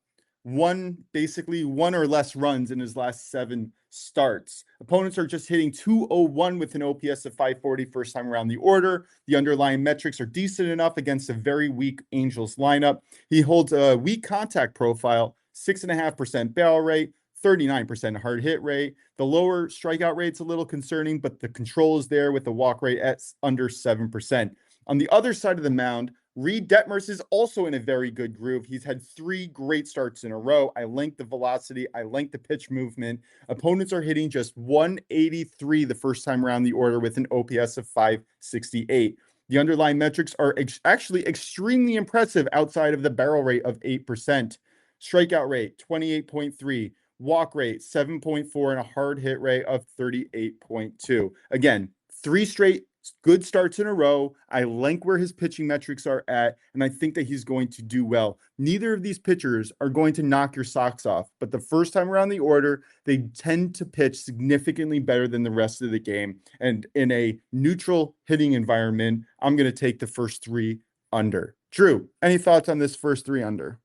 basically one or less runs in his last 7 starts. Opponents are just hitting 201 with an OPS of 540 first time around the order. The underlying metrics are decent enough against a very weak Angels lineup. He holds a weak contact profile, 6.5% barrel rate, 39% hard hit rate. The lower strikeout rate's a little concerning, but the control is there with the walk rate at under 7%. On the other side of the mound, Reed Detmers is also in a very good groove. He's had 3 great starts in a row. I like the velocity. I like the pitch movement. Opponents are hitting just 183 the first time around the order with an OPS of 568. The underlying metrics are actually extremely impressive outside of the barrel rate of 8%. Strikeout rate, 28.3. Walk rate, 7.4, and a hard hit rate of 38.2. Again, 3 straight good starts in a row. I like where his pitching metrics are at, and I think that he's going to do well. Neither of these pitchers are going to knock your socks off, but the first time around the order, they tend to pitch significantly better than the rest of the game. And in a neutral hitting environment, I'm going to take the first 3 under. Drew, any thoughts on this first 3 under?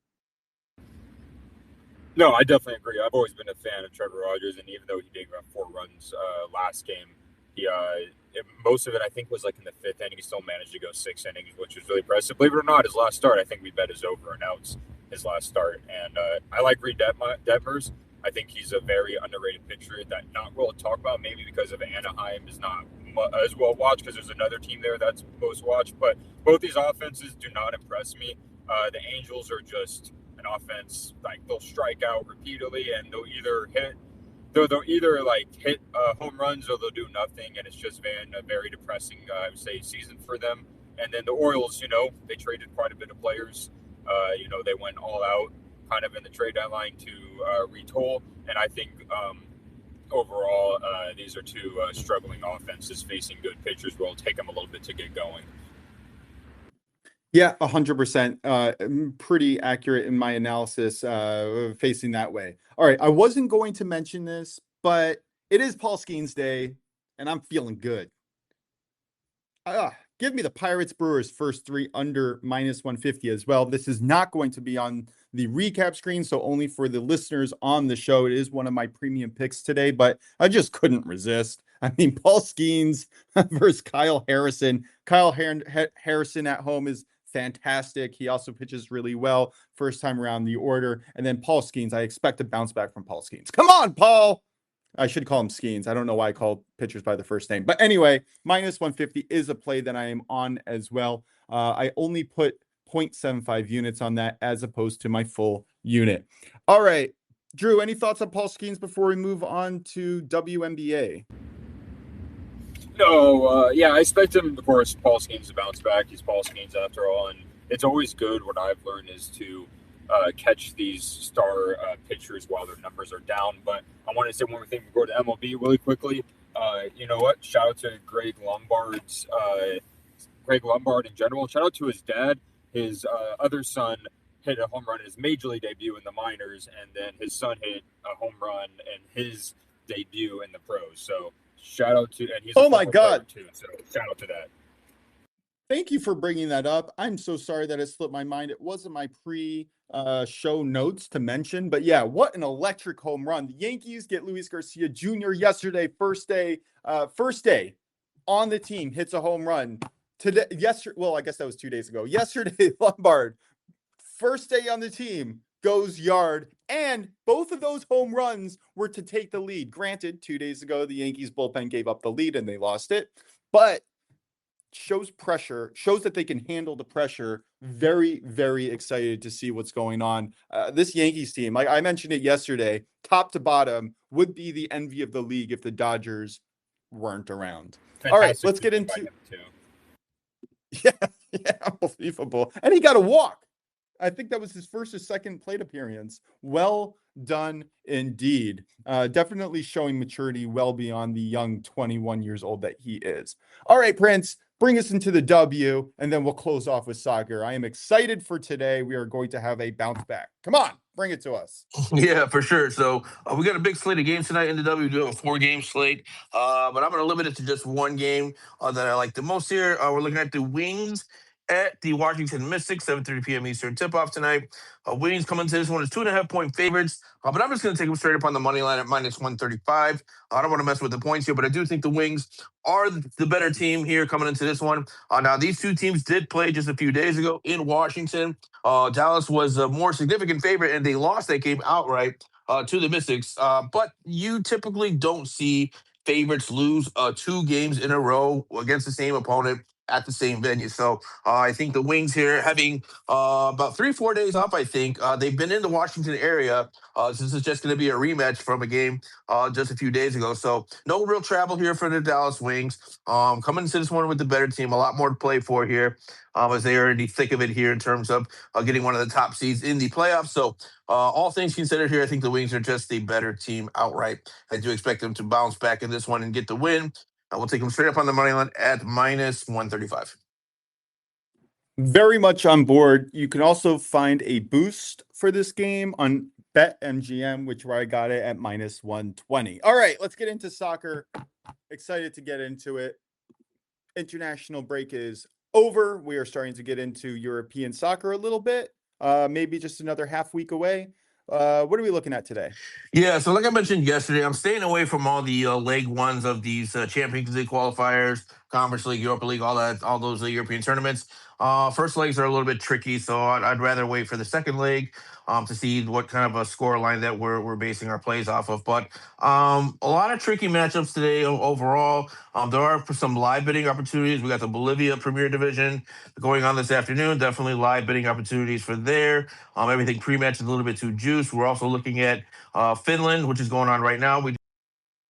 No, I definitely agree. I've always been a fan of Trevor Rogers, and even though he did have 4 runs last game, most of it, I think, was like in the 5th inning. He still managed to go 6 innings, which was really impressive. Believe it or not, his last start, I think we bet is over, and now it's his last start. And I like Reed Detmers. I think he's a very underrated pitcher that not well talked about, maybe because of Anaheim is not as well watched because there's another team there that's most watched. But both these offenses do not impress me. The Angels are just an offense, like they'll strike out repeatedly, and they'll either hit home runs or they'll do nothing, and it's just been a very depressing, I would say, season for them. And then the Orioles, they traded quite a bit of players. They went all out kind of in the trade deadline to retool, and I think overall these are 2 struggling offenses facing good pitchers. Will take them a little bit to get going. Yeah, 100%. Pretty accurate in my analysis facing that way. All right, I wasn't going to mention this, but it is Paul Skeens Day, and I'm feeling good. Give me the Pirates Brewers first 3 under -150 as well. This is not going to be on the recap screen, so only for the listeners on the show. It is one of my premium picks today, but I just couldn't resist. I mean, Paul Skeens versus Kyle Harrison. Kyle Harrison at home is fantastic. He also pitches really well first time around the order. And then Paul Skeens, I expect a bounce back from Paul Skeens. Come on, Paul. I should call him Skeens. I don't know why I call pitchers by the first name. But anyway, -150 is a play that I am on as well. I only put 0.75 units on that as opposed to my full unit. All right. Drew, any thoughts on Paul Skeens before we move on to WNBA? No, I expect him, of course, Paul Skeens to bounce back. He's Paul Skeens after all, and it's always good. What I've learned is to catch these star pitchers while their numbers are down. But I want to say one more thing before we go to MLB really quickly. You know what? Shout out to Greg Lombard in general. Shout out to his dad. His other son hit a home run in his major league debut in the minors, and then his son hit a home run in his debut in the pros. So shout out to, and he's oh my god too. So shout out to that. Thank you for bringing that up. I'm so sorry that it slipped my mind. It wasn't my show notes to mention, but yeah, what an electric home run. The Yankees get Luis Garcia Jr. yesterday, first day on the team, hits a home run. Today, I guess that was 2 days ago. Yesterday, Lombard, first day on the team, goes yard, and both of those home runs were to take the lead. Granted, 2 days ago, the Yankees bullpen gave up the lead and they lost it, but shows that they can handle the pressure. Very, very excited to see what's going on. This Yankees team, like I mentioned it yesterday, top to bottom, would be the envy of the league if the Dodgers weren't around. Fantastic. All right, let's get into yeah, unbelievable. And he got a walk. I think that was his first or second plate appearance. Well done indeed. Definitely showing maturity well beyond the young 21 years old that he is. All right, Prince, bring us into the W, and then we'll close off with soccer. I am excited for today. We are going to have a bounce back. Come on, bring it to us. Yeah, for sure. So we got a big slate of games tonight in the W. We do have a 4-game slate, but I'm going to limit it to just one game that I like the most here. We're looking at the Wings at the Washington Mystics, 7:30 p.m. Eastern tip-off tonight. Wings coming to this one as 2.5-point favorites, but I'm just going to take them straight up on the money line at -135. I don't want to mess with the points here, but I do think the Wings are the better team here coming into this one. Now, these two teams did play just a few days ago in Washington. Dallas was a more significant favorite, and they lost that game outright. to the Mystics. But you typically don't see favorites lose 2 games in a row against the same opponent at the same venue. So I think the Wings here having about 3 4 days off. I think they've been in the Washington area. This is just going to be a rematch from a game just a few days ago. So no real travel here for the Dallas Wings. Coming into this one with the better team, a lot more to play for here, as they are in the thick of it here in terms of getting one of the top seeds in the playoffs. So all things considered here, I think the Wings are just a better team outright. I do expect them to bounce back in this one and get the win. We'll take them straight up on the money line at minus 135. Very much on board. You can also find a boost for this game on BetMGM, which where I got it at minus 120. All right, let's get into soccer. Excited to get into it. International break is over. We are starting to get into European soccer a little bit. Maybe just another half week away. What are we looking at today? Yeah, so like I mentioned yesterday, I'm staying away from all the leg ones of these Champions League qualifiers, Conference League, Europa League, all those European tournaments. First legs are a little bit tricky, so I'd rather wait for the second leg to see what kind of a score line that we're basing our plays off of. But a lot of tricky matchups today overall. There are some live bidding opportunities. We got the Bolivia Premier Division going on this afternoon. Definitely live bidding opportunities for there. Everything pre-match is a little bit too juiced. We're also looking at Finland, which is going on right now. We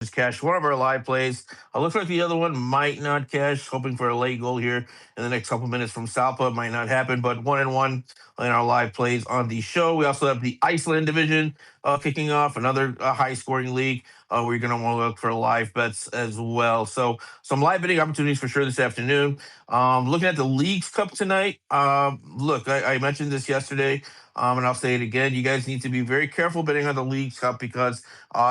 just cashed one of our live plays. Looks like the other one might not cash. Hoping for a late goal here in the next couple minutes from Salpa. Might not happen, but 1-1 in our live plays on the show. We also have the Iceland division kicking off, another high-scoring league. We're going to want to look for live bets as well. So some live betting opportunities for sure this afternoon. Looking at the Leagues Cup tonight. Look, I mentioned this yesterday. And I'll say it again. You guys need to be very careful betting on the Leagues Cup because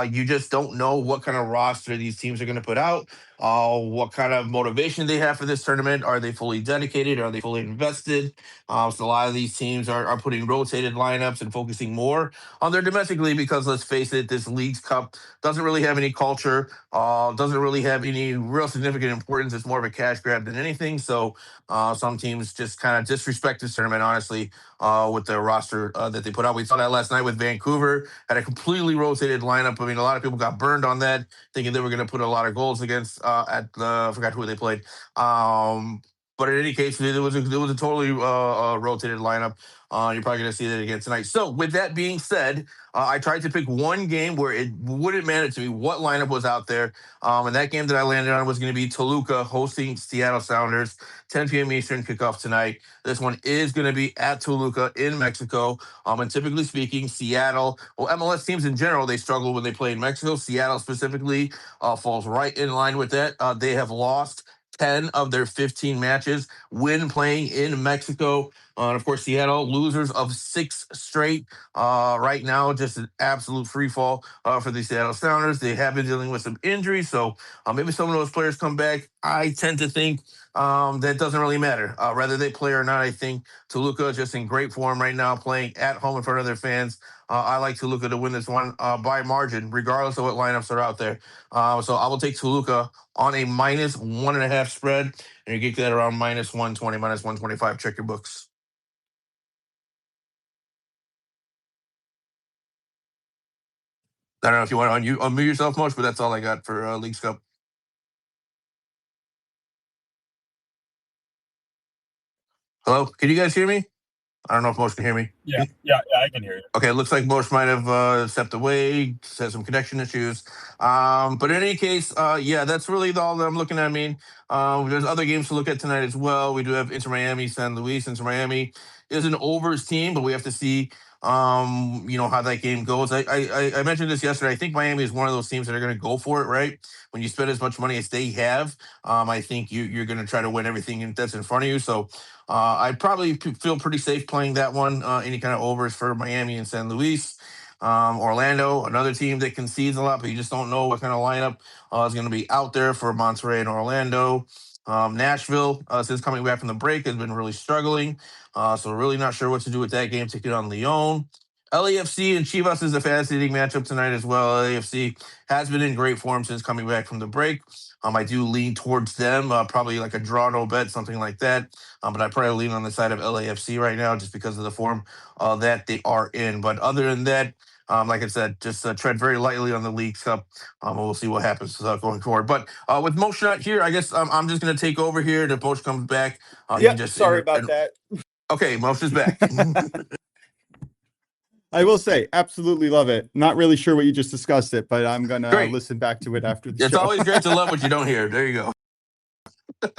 you just don't know what kind of roster these teams are going to put out, what kind of motivation they have for this tournament. Are they fully dedicated? Are they fully invested? So a lot of these teams are putting rotated lineups and focusing more on their domestic league because let's face it, this Leagues Cup doesn't really have any culture, doesn't really have any real significant importance. It's more of a cash grab than anything. So some teams just kind of disrespect this tournament, honestly, with their roster that they put out. We saw that last night with Vancouver, had a completely rotated lineup. I mean, a lot of people got burned on that, thinking they were going to put a lot of goals against I forgot who they played. But in any case, it was a totally rotated lineup. You're probably going to see that again tonight. So with that being said, I tried to pick one game where it wouldn't matter to me what lineup was out there. And that game that I landed on was going to be Toluca hosting Seattle Sounders, 10 p.m. Eastern kickoff tonight. This one is going to be at Toluca in Mexico. And typically speaking, Seattle, well, MLS teams in general, they struggle when they play in Mexico. Seattle specifically falls right in line with that. They have lost 10 of their 15 matches when playing in Mexico. And of course, Seattle, losers of 6 straight. Right now, just an absolute free fall for the Seattle Sounders. They have been dealing with some injuries, so maybe some of those players come back. I tend to think that doesn't really matter. Whether they play or not, I think Toluca is just in great form right now, playing at home in front of their fans. I like Toluca to win this one by margin, regardless of what lineups are out there. So I will take Toluca on a minus 1.5 spread, and you get that around minus 120, minus 125. Check your books. I don't know if you want to unmute yourself, Mosh, but that's all I got for Leagues Cup. Hello? Can you guys hear me? I don't know if Mosh can hear me. Yeah, I can hear you. Okay, it looks like Mosh might have stepped away, has some connection issues. But in any case, yeah, that's really all that I'm looking at. I mean, there's other games to look at tonight as well. We do have Inter Miami, San Luis. Inter Miami is an overs team, but we have to see, how that game goes. I mentioned this yesterday. I think Miami is one of those teams that are going to go for it, right? When you spend as much money as they have, I think you're going to try to win everything that's in front of you. So I'd probably feel pretty safe playing that one. Any kind of overs for Miami and San Luis. Orlando, another team that concedes a lot, but you just don't know what kind of lineup is going to be out there for Monterrey and Orlando. Nashville, since coming back from the break, has been really struggling. So really not sure what to do with that game. Taking on Lyon. LAFC and Chivas is a fascinating matchup tonight as well. LAFC has been in great form since coming back from the break. I do lean towards them, probably like a draw no bet, something like that. But I probably lean on the side of LAFC right now just because of the form that they are in. But other than that, Like I said, just tread very lightly on the Leagues Cup. We'll see what happens going forward. But with Moshe not here, I guess I'm just going to take over here. If Moshe comes back, he can just sorry about that. Okay, Moshe's back. I will say, absolutely love it. Not really sure what you just discussed it, but I'm gonna Great. listen back to it after the It's show. always great to love what you don't hear. There you go.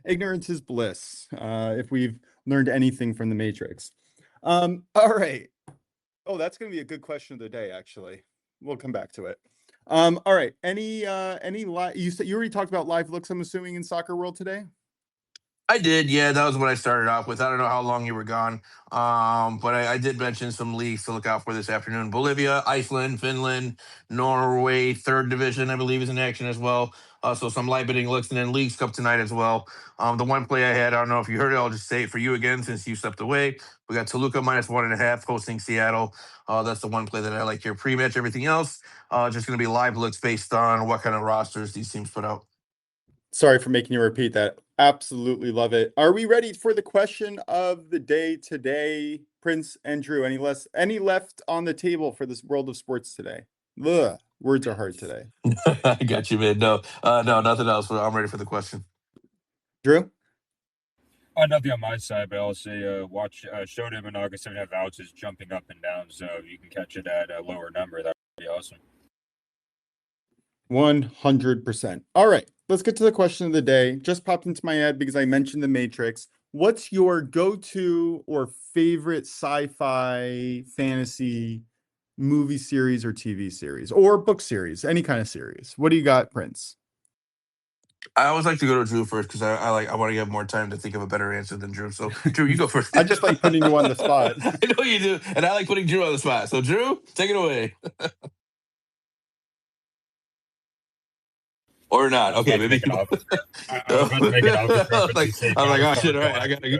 Ignorance is bliss. If we've learned anything from the Matrix. All right. Oh, that's gonna be a good question of the day. Actually, we'll come back to it. All right. Any you said you already talked about live looks, I'm assuming, in Soccer World today? I did, yeah. That was what I started off with. I don't know how long you were gone, but I did mention some leagues to look out for this afternoon. Bolivia, Iceland, Finland, Norway, third division, I believe, is in action as well. So some live bidding looks, and then Leagues Cup tonight as well. The one play I had, I don't know if you heard it, I'll just say it for you again since you stepped away. We got Toluca -1.5 hosting Seattle. That's the one play that I like here. Pre-match, everything else, just going to be live looks based on what kind of rosters these teams put out. Sorry for making you repeat that. Absolutely love it. Are we ready for the question of the day today, Prince and Drew? Any left on the table for this world of sports today? Ugh, words are hard today. I got you, man. No, nothing else. I'm ready for the question. Drew? Nothing on my side, but I'll say watch Showdown in August 7.5 ounces jumping up and down, so if you can catch it at a lower number, that would be awesome. 100%. All right, let's get to the question of the day. Just popped into my head because I mentioned the Matrix. What's your go-to or favorite sci-fi fantasy movie series or TV series or book series, any kind of series? What do you got, Prince? I always like to go to Drew first because I want to give more time to think of a better answer than Drew. So Drew, you go first. I just like putting you on the spot. I know you do, and I like putting Drew on the spot. So Drew, take it away. Or not. Okay, maybe. I was about to make an office reference. I'm like, oh shit! All right, I gotta go.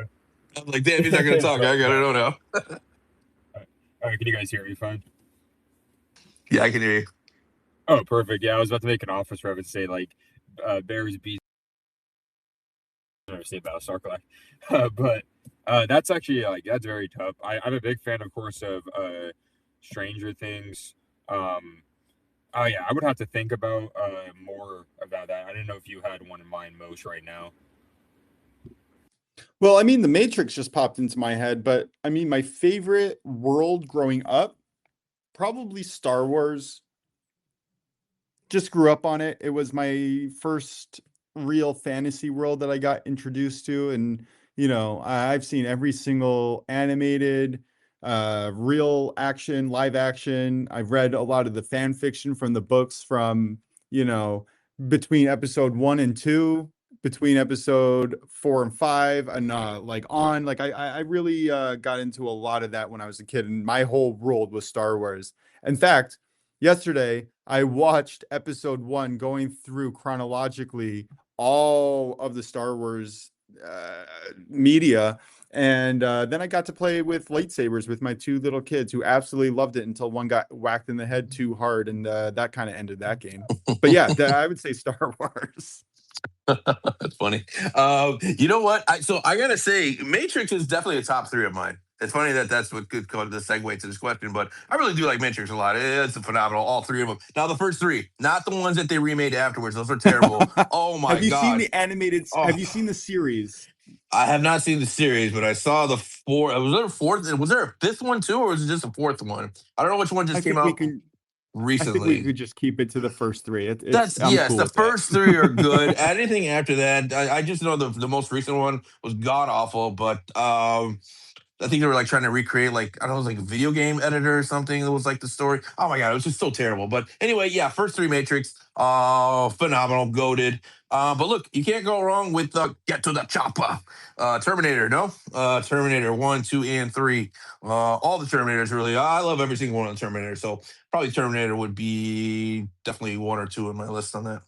I'm like, damn, he's not gonna talk. I gotta know now. All right, can you guys hear me fine? Yeah, I can hear you. Oh, perfect. Yeah, I was about to make an office reference, say like Bears beat. I never say Battlestar Galactica, but that's actually that's very tough. I'm a big fan, of course, of Stranger Things. Oh yeah, I would have to think about more about that. I don't know if you had one in mind, Moshe, right now. Well, I mean, The Matrix just popped into my head, but I mean, my favorite world growing up, probably Star Wars. Just grew up on it. It was my first real fantasy world that I got introduced to. And, you know, I've seen every single animated, real action, live action. I've read a lot of the fan fiction from the books from, you know, between episode 1 and 2, between episode 4 and 5, and I really got into a lot of that when I was a kid, and my whole world was Star Wars. In fact, yesterday I watched episode 1 going through chronologically all of the Star Wars media. And then I got to play with lightsabers with my 2 little kids who absolutely loved it until one got whacked in the head too hard. And that kind of ended that game. But yeah, I would say Star Wars. That's funny. You know what? I gotta say, Matrix is definitely a top 3 of mine. It's funny that's what could go to the segue to this question, but I really do like Matrix a lot. It's phenomenal, all 3 of them. Now, the first 3, not the ones that they remade afterwards. Those are terrible. Oh my god! Have you seen the animated? Oh. Have you seen the series? I have not seen the series, but I saw the 4. Was there a 4th? Was there a 5th one too, or was it just a 4th one? I don't know which one just came out recently. I think we could just keep it to the first 3. The first 3 are good. Anything after that, I just know the most recent one was god awful, but I think they were like trying to recreate I don't know, it was like a video game editor or something. It was like the story. Oh my god, it was just so terrible. But anyway, yeah, first 3 Matrix, phenomenal, goated. But look, you can't go wrong with Get to the Chopper. Terminator, no? Terminator 1, 2, and 3. All the Terminators really. I love every single one of the Terminators. So probably Terminator would be definitely 1 or 2 on my list on that.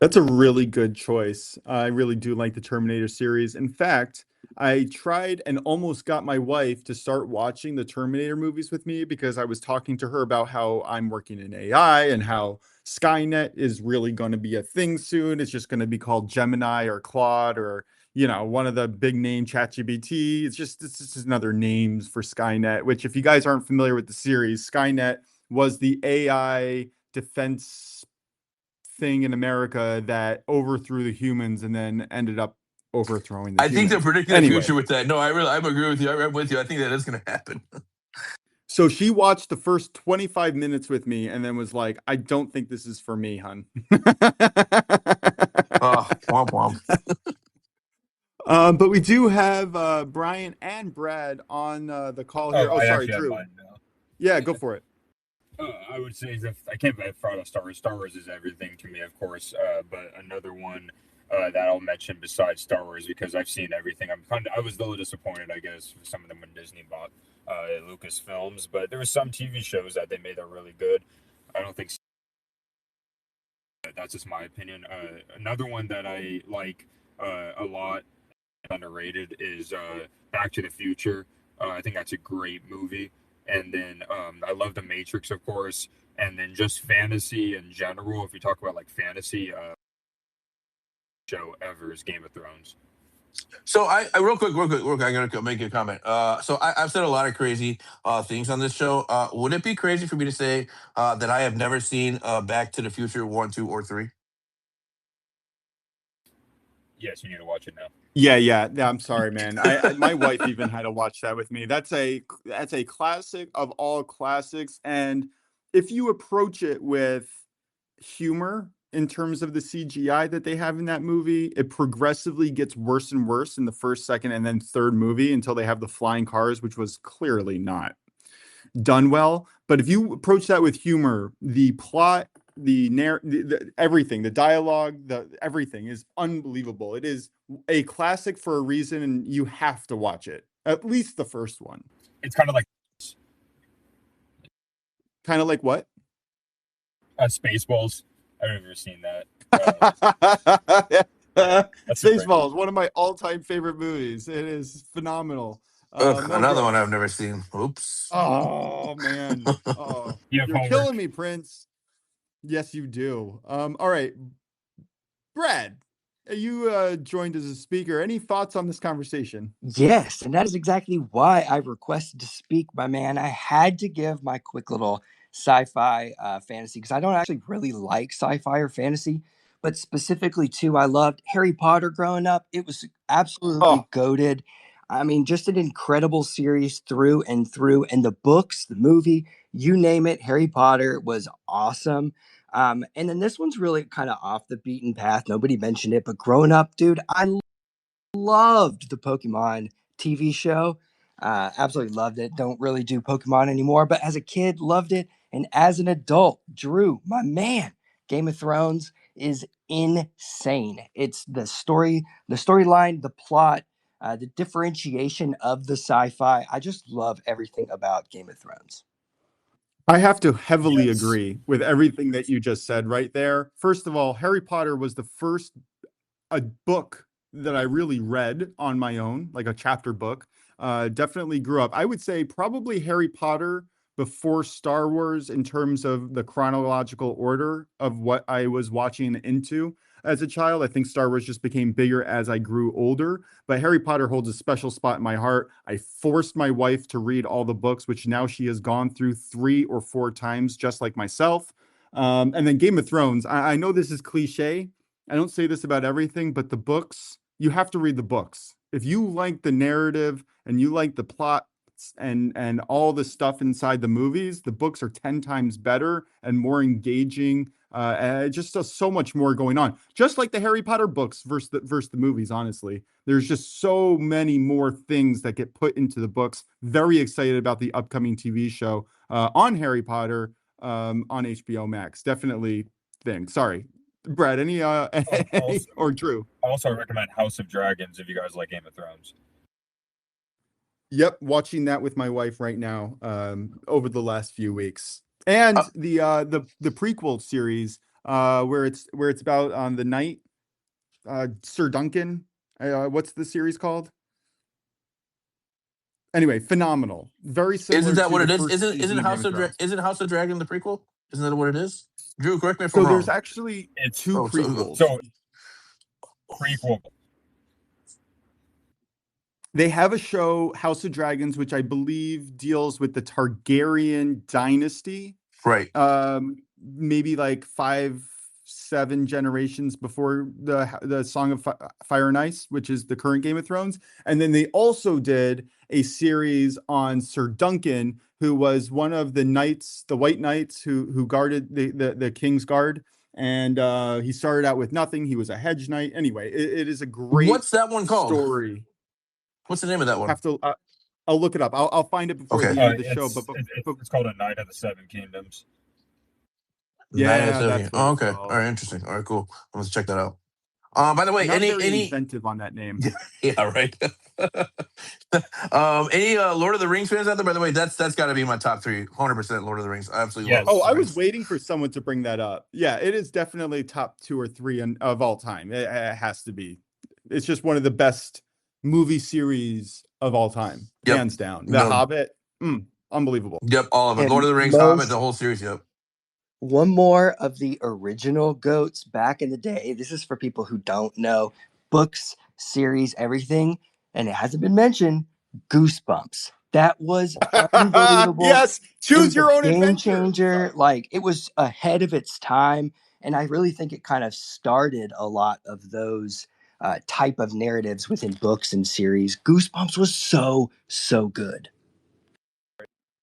That's a really good choice. I really do like the Terminator series. In fact, I tried and almost got my wife to start watching the Terminator movies with me because I was talking to her about how I'm working in AI and how Skynet is really going to be a thing soon. It's just going to be called Gemini or Claude or, one of the big name ChatGPT. It's just another names for Skynet, which if you guys aren't familiar with the series, Skynet was the AI defense thing in America that overthrew the humans and then ended up overthrowing the I think they're humans. predicting the future with that. No, I agree with you. I'm with you. I think that is going to happen. So she watched the first 25 minutes with me and then was like, I don't think this is for me, hun. Oh, womp womp. But we do have Brian and Brad on the call here. Oh, sorry, Drew. Yeah, go for it. I would say that I can't bet Star Wars. Star Wars is everything to me, of course. But another one that I'll mention besides Star Wars, because I've seen everything. I was a little disappointed, I guess, for some of them when Disney bought Lucasfilms. But there were some TV shows that they made that really good. I don't think that's just my opinion. Another one that I like a lot, underrated, is Back to the Future. I think that's a great movie. And then I love The Matrix, of course. And then just fantasy in general. If you talk about like fantasy, show ever is Game of Thrones. So I real quick, I'm gonna make a comment. So I've said a lot of crazy things on this show. Would it be crazy for me to say that I have never seen Back to the Future 1, 2, or 3? Yes, you need to watch it now. Yeah. I'm sorry, man. My wife even had to watch that with me. That's a classic of all classics. And if you approach it with humor in terms of the CGI that they have in that movie, it progressively gets worse and worse in the first, second, and then third movie until they have the flying cars, which was clearly not done well. But if you approach that with humor, the plot, the everything, the dialogue, everything is unbelievable. It is a classic for a reason, and you have to watch it. At least the first one. It's kind of like what? Spaceballs. I've never seen that. Spaceballs, one of my all-time favorite movies. It is phenomenal. Another one I've never seen. Oops. Oh man. Oh, you're killing me, Prince. Yes, you do. All right. Brad, you joined as a speaker. Any thoughts on this conversation? Yes, and that is exactly why I requested to speak, my man. I had to give my quick little sci-fi fantasy, because I don't actually really like sci-fi or fantasy, but specifically too, I loved Harry Potter growing up. It was absolutely goated. I mean, just an incredible series through and through. And the books, the movie, you name it, Harry Potter was awesome. And then this one's really kind of off the beaten path. Nobody mentioned it, but growing up, dude, I loved the Pokemon TV show. Absolutely loved it. Don't really do Pokemon anymore, but as a kid, loved it. And as an adult, Drew, my man, Game of Thrones is insane. It's the storyline, the plot, the differentiation of the sci-fi. I just love everything about Game of Thrones. I have to heavily agree with everything that you just said right there. First of all, Harry Potter was the first book that I really read on my own, like a chapter book. Definitely grew up. I would say probably Harry Potter before Star Wars in terms of the chronological order of what I was watching into as a child. I think Star Wars just became bigger as I grew older, but Harry Potter holds a special spot in my heart. I forced my wife to read all the books, which now she has gone through 3 or 4 times, just like myself. And then Game of Thrones. I know this is cliche. I don't say this about everything, but the books, you have to read the books. If you like the narrative and you like the plot and all the stuff inside the movies, the books are 10 times better and more engaging. Just so much more going on. Just like the Harry Potter books versus the movies, honestly. There's just so many more things that get put into the books. Very excited about the upcoming TV show on Harry Potter on HBO Max. Definitely thing. Sorry. Brad, any or Drew? Also, I recommend House of Dragons if you guys like Game of Thrones. Yep, watching that with my wife right now over the last few weeks. And the prequel series where it's about on the night Sir Duncan. What's the series called? Anyway, phenomenal. Very similar. Isn't that what it is? Isn't House of Dragon the prequel? Isn't that what it is? Drew, correct me if I'm wrong. There's actually 2 prequels. So prequel. They have a show, House of Dragons, which I believe deals with the Targaryen dynasty. Right. Maybe like 5-7 generations before the Song of Fire and Ice, which is the current Game of Thrones. And then they also did a series on Sir Duncan, who was one of the knights, the White Knights who guarded the King's Guard. And he started out with nothing. He was a hedge knight. Anyway, it is a great What's that one called? story. What's the name of that one? Have to. I'll look it up. I'll find it before Okay. the end of the show. It's called A Knight of the Seven Kingdoms. Yeah, that's what okay. it's All called. right, interesting. All right, cool. Let's check that out. By the way, Not very any inventive on that name. yeah, right. Any Lord of the Rings fans out there? By the way, that's got to be my top 3. 100% Lord of the Rings. I absolutely Yes. love. Oh, Lord of I the was Rings. waiting for someone to bring that up. Yeah, it is definitely top 2 or 3 of all time. It has to be. It's just one of the best movie series of all time, Yep. hands down. The No. Hobbit, unbelievable. Yep, all of it. And Lord of the Rings, Hobbit, the whole series. Yep. One more of the original GOATs back in the day. This is for people who don't know books, series, everything. And it hasn't been mentioned. Goosebumps. That was unbelievable. Yes, It choose was your a own game adventure. changer. Like, it was ahead of its time. And I really think it kind of started a lot of those type of narratives within books and series. Goosebumps was so good.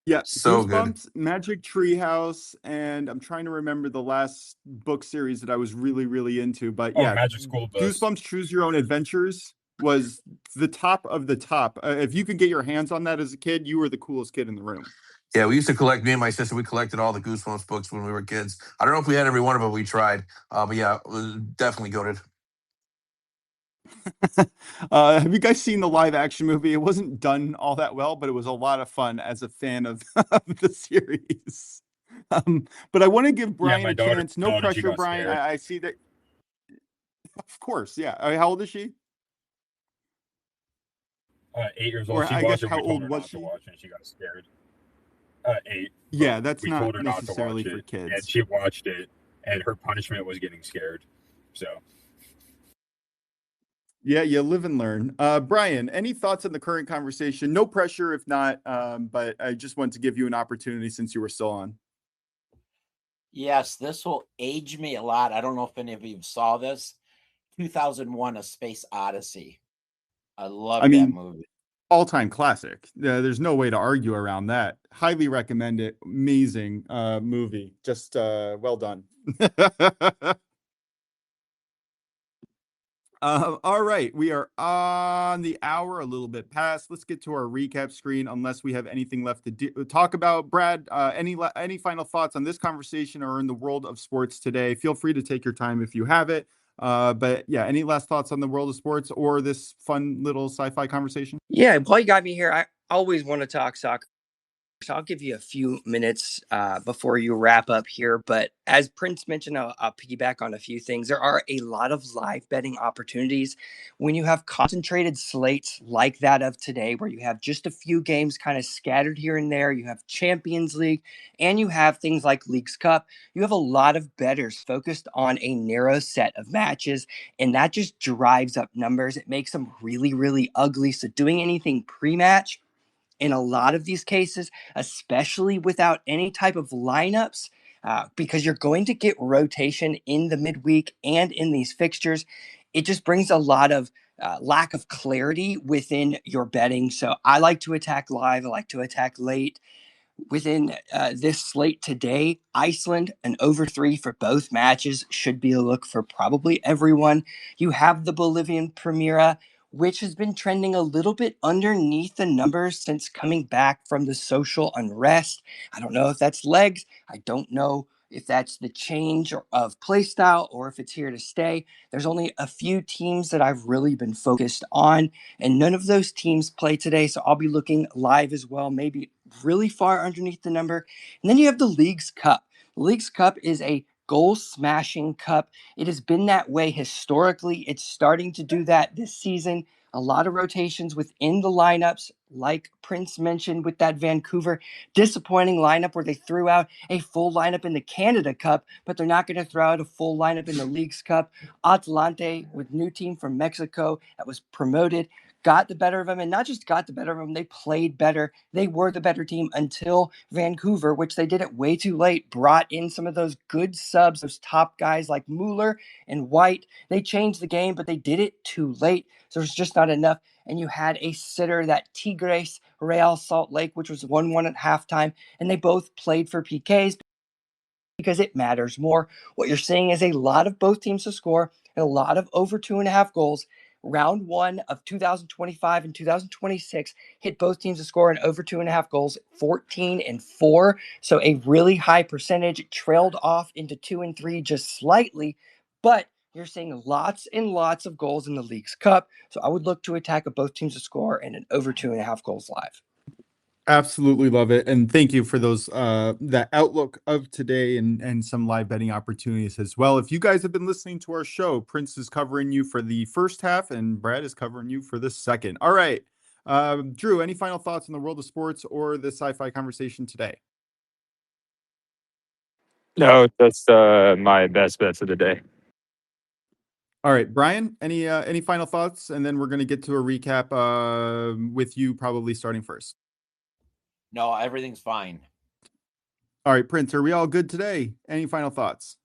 Yeah, So good. Goosebumps, Magic Treehouse, and I'm trying to remember the last book series that I was really, really into. But yeah, Magic School Bus. Goosebumps Choose Your Own Adventures was the top of the top. If you could get your hands on that as a kid, you were the coolest kid in the room. Yeah, we used to collect. Me and my sister, we collected all the Goosebumps books when we were kids. I don't know if we had every one of them. We tried, but yeah, it was definitely goated. Have you guys seen the live action movie? It wasn't done all that well, but it was a lot of fun as a fan of the series. But I want to give Brian a chance. No pressure, Brian. I see that. Of course, yeah. How old is she? 8 years old. Or I guess how old was she? Watch and she got scared. 8. Yeah, that's we not told her necessarily not to for watch kids. and she watched it, and her punishment was getting scared. So. Yeah, you live and learn. Brian, any thoughts on the current conversation? No pressure if not, but I just want to give you an opportunity since you were still on. Yes, this will age me a lot. I don't know if any of you saw this. 2001: A Space Odyssey. I love that movie. All-time classic. There's no way to argue around that. Highly recommend it. Amazing movie. Just well done. All right, we are on the hour, a little bit past. Let's get to our recap screen, unless we have anything left to talk about. Brad, any final thoughts on this conversation or in the world of sports today? Feel free to take your time if you have it. But yeah, any last thoughts on the world of sports or this fun little sci-fi conversation? Yeah, while you got me here, I always want to talk soccer. So I'll give you a few minutes before you wrap up here. But as Prince mentioned, I'll piggyback on a few things. There are a lot of live betting opportunities when you have concentrated slates like that of today, where you have just a few games kind of scattered here and there. You have Champions League and you have things like Leagues Cup. You have a lot of bettors focused on a narrow set of matches, and that just drives up numbers. It makes them really, really ugly. So doing anything pre-match, in a lot of these cases, especially without any type of lineups, because you're going to get rotation in the midweek and in these fixtures, it just brings a lot of lack of clarity within your betting. So I like to attack live. I like to attack late. Within this slate today, Iceland, an over 3 for both matches should be a look for probably everyone. You have the Bolivian Primera, which has been trending a little bit underneath the numbers since coming back from the social unrest. I don't know if that's legs. I don't know if that's the change of play style or if it's here to stay. There's only a few teams that I've really been focused on, and none of those teams play today, so I'll be looking live as well, maybe really far underneath the number. And then you have the Leagues Cup. The Leagues Cup is a goal smashing cup. It has been that way historically. It's starting to do that this season. A lot of rotations within the lineups, like Prince mentioned with that Vancouver disappointing lineup where they threw out a full lineup in the Canada Cup, but they're not going to throw out a full lineup in the Leagues Cup. Atlante with new team from Mexico that was promoted, got the better of them, and not just got the better of them, they played better. They were the better team until Vancouver, which they did it way too late, brought in some of those good subs, those top guys like Mueller and White. They changed the game, but they did it too late. So it's just not enough. And you had a sitter, that Tigres Real Salt Lake, which was 1-1 at halftime, and they both played for PKs because it matters more. What you're seeing is a lot of both teams to score and a lot of over 2.5 goals. Round one of 2025 and 2026 hit both teams to score an over 2.5 goals, 14-4. So a really high percentage. It trailed off into 2 and 3 just slightly, but you're seeing lots and lots of goals in the League's Cup. So I would look to attack of both teams to score and an over 2.5 goals live. Absolutely love it. And thank you for those that outlook of today and some live betting opportunities as well. If you guys have been listening to our show, Prince is covering you for the first half and Brad is covering you for the second. All right. Drew, any final thoughts on the world of sports or the sci-fi conversation today? No, that's my best bets of the day. All right, Brian, any final thoughts? And then we're going to get to a recap with you probably starting first. No, everything's fine. All right, Prince, are we all good today? Any final thoughts?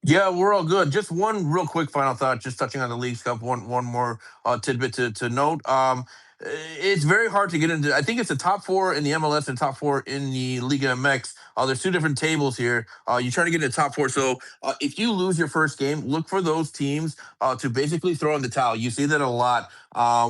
Yeah, we're all good. Just one real quick final thought, just touching on the League's Cup. One more tidbit to note. It's very hard to get into. I think it's the top four in the MLS and top four in the Liga MX. There's two different tables here. You're trying to get into the top four. So if you lose your first game, look for those teams to basically throw in the towel. You see that a lot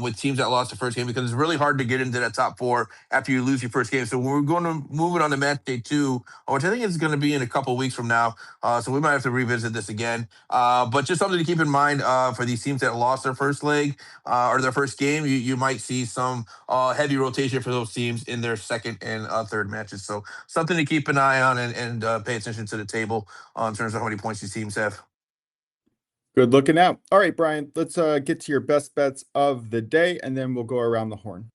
with teams that lost the first game because it's really hard to get into that top four after you lose your first game. So we're going to move it on to match day 2, which I think is going to be in a couple weeks from now. So we might have to revisit this again. But just something to keep in mind for these teams that lost their first leg or their first game, you might see some heavy rotation for those teams in their second and third matches. So something to keep an eye on and pay attention to the table in terms of how many points these teams have. Good looking out. All right, Brian, let's get to your best bets of the day, and then we'll go around the horn.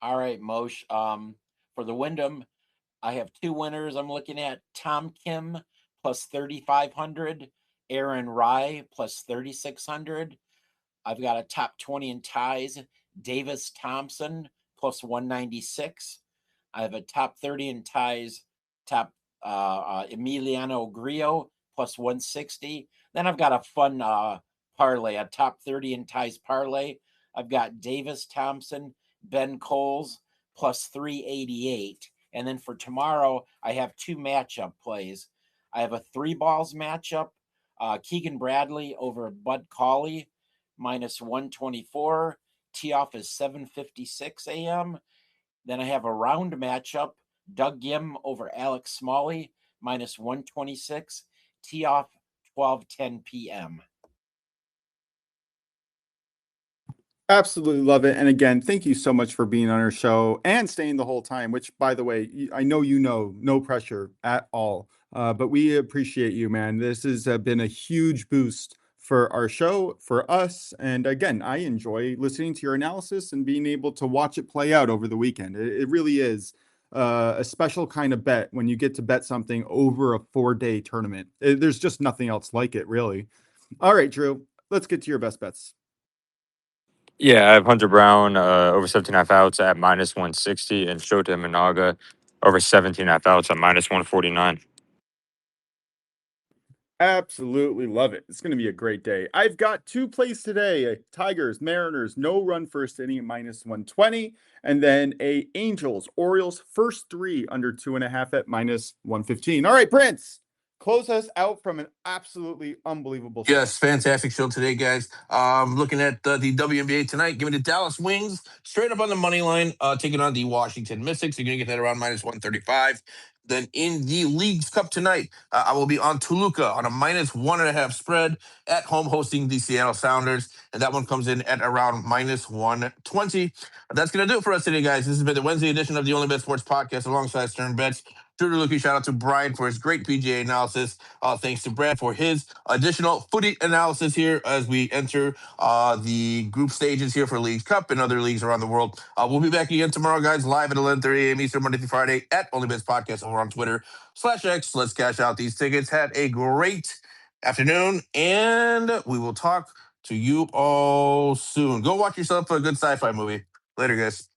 All right, Moshe. For the Wyndham, I have 2 winners. I'm looking at Tom Kim plus 3,500, Aaron Rye plus 3,600. I've got a top 20 in ties, Davis Thompson plus 196. I have a top 30 in ties, top Emiliano Grillo plus 160. Then I've got a fun parlay, a top 30 in ties parlay. I've got Davis Thompson, Ben Coles plus 388. And then for tomorrow, I have 2 matchup plays. I have a 3 balls matchup, Keegan Bradley over Bud Cauley, minus 124. Tee off is 7:56 a.m. Then I have a round matchup, Doug Yim over Alex Smalley, minus 126. Tee off 12:10 p.m. Absolutely love it. And again, thank you so much for being on our show and staying the whole time, which, by the way, I know no pressure at all. But we appreciate you, man. This has been a huge boost for our show, for us. And again, I enjoy listening to your analysis and being able to watch it play out over the weekend. It really is a special kind of bet when you get to bet something over a 4-day tournament. There's just nothing else like it, really. All right, Drew, let's get to your best bets. Yeah, I have Hunter Brown over 17.5 outs at minus 160 and Shota Minaga over 17.5 outs at minus 149. Absolutely love it. It's going to be a great day. I've got 2 plays today. Tigers, Mariners, no run first inning at minus 120. And then a Angels, Orioles, first 3 under 2.5 at minus 115. All right, Prince, close us out from an absolutely unbelievable show. Yes, fantastic show today, guys. Looking at the WNBA tonight, giving the Dallas Wings straight up on the money line, taking on the Washington Mystics. You're going to get that around minus 135. Then in the League's Cup tonight, I will be on Toluca on a minus 1.5 spread at home hosting the Seattle Sounders. And that one comes in at around minus 120. That's going to do it for us today, guys. This has been the Wednesday edition of the Only Bet Sports Podcast alongside Stern Bets. Drew DeLuca, shout out to Brian for his great PGA analysis. Thanks to Brad for his additional footy analysis here as we enter the group stages here for Leagues Cup and other leagues around the world. We'll be back again tomorrow, guys, live at 11:30 a.m. Eastern, Monday through Friday at OnlyBets Podcast over on Twitter/X. Let's cash out these tickets. Have a great afternoon, and we will talk to you all soon. Go watch yourself a good sci-fi movie. Later, guys.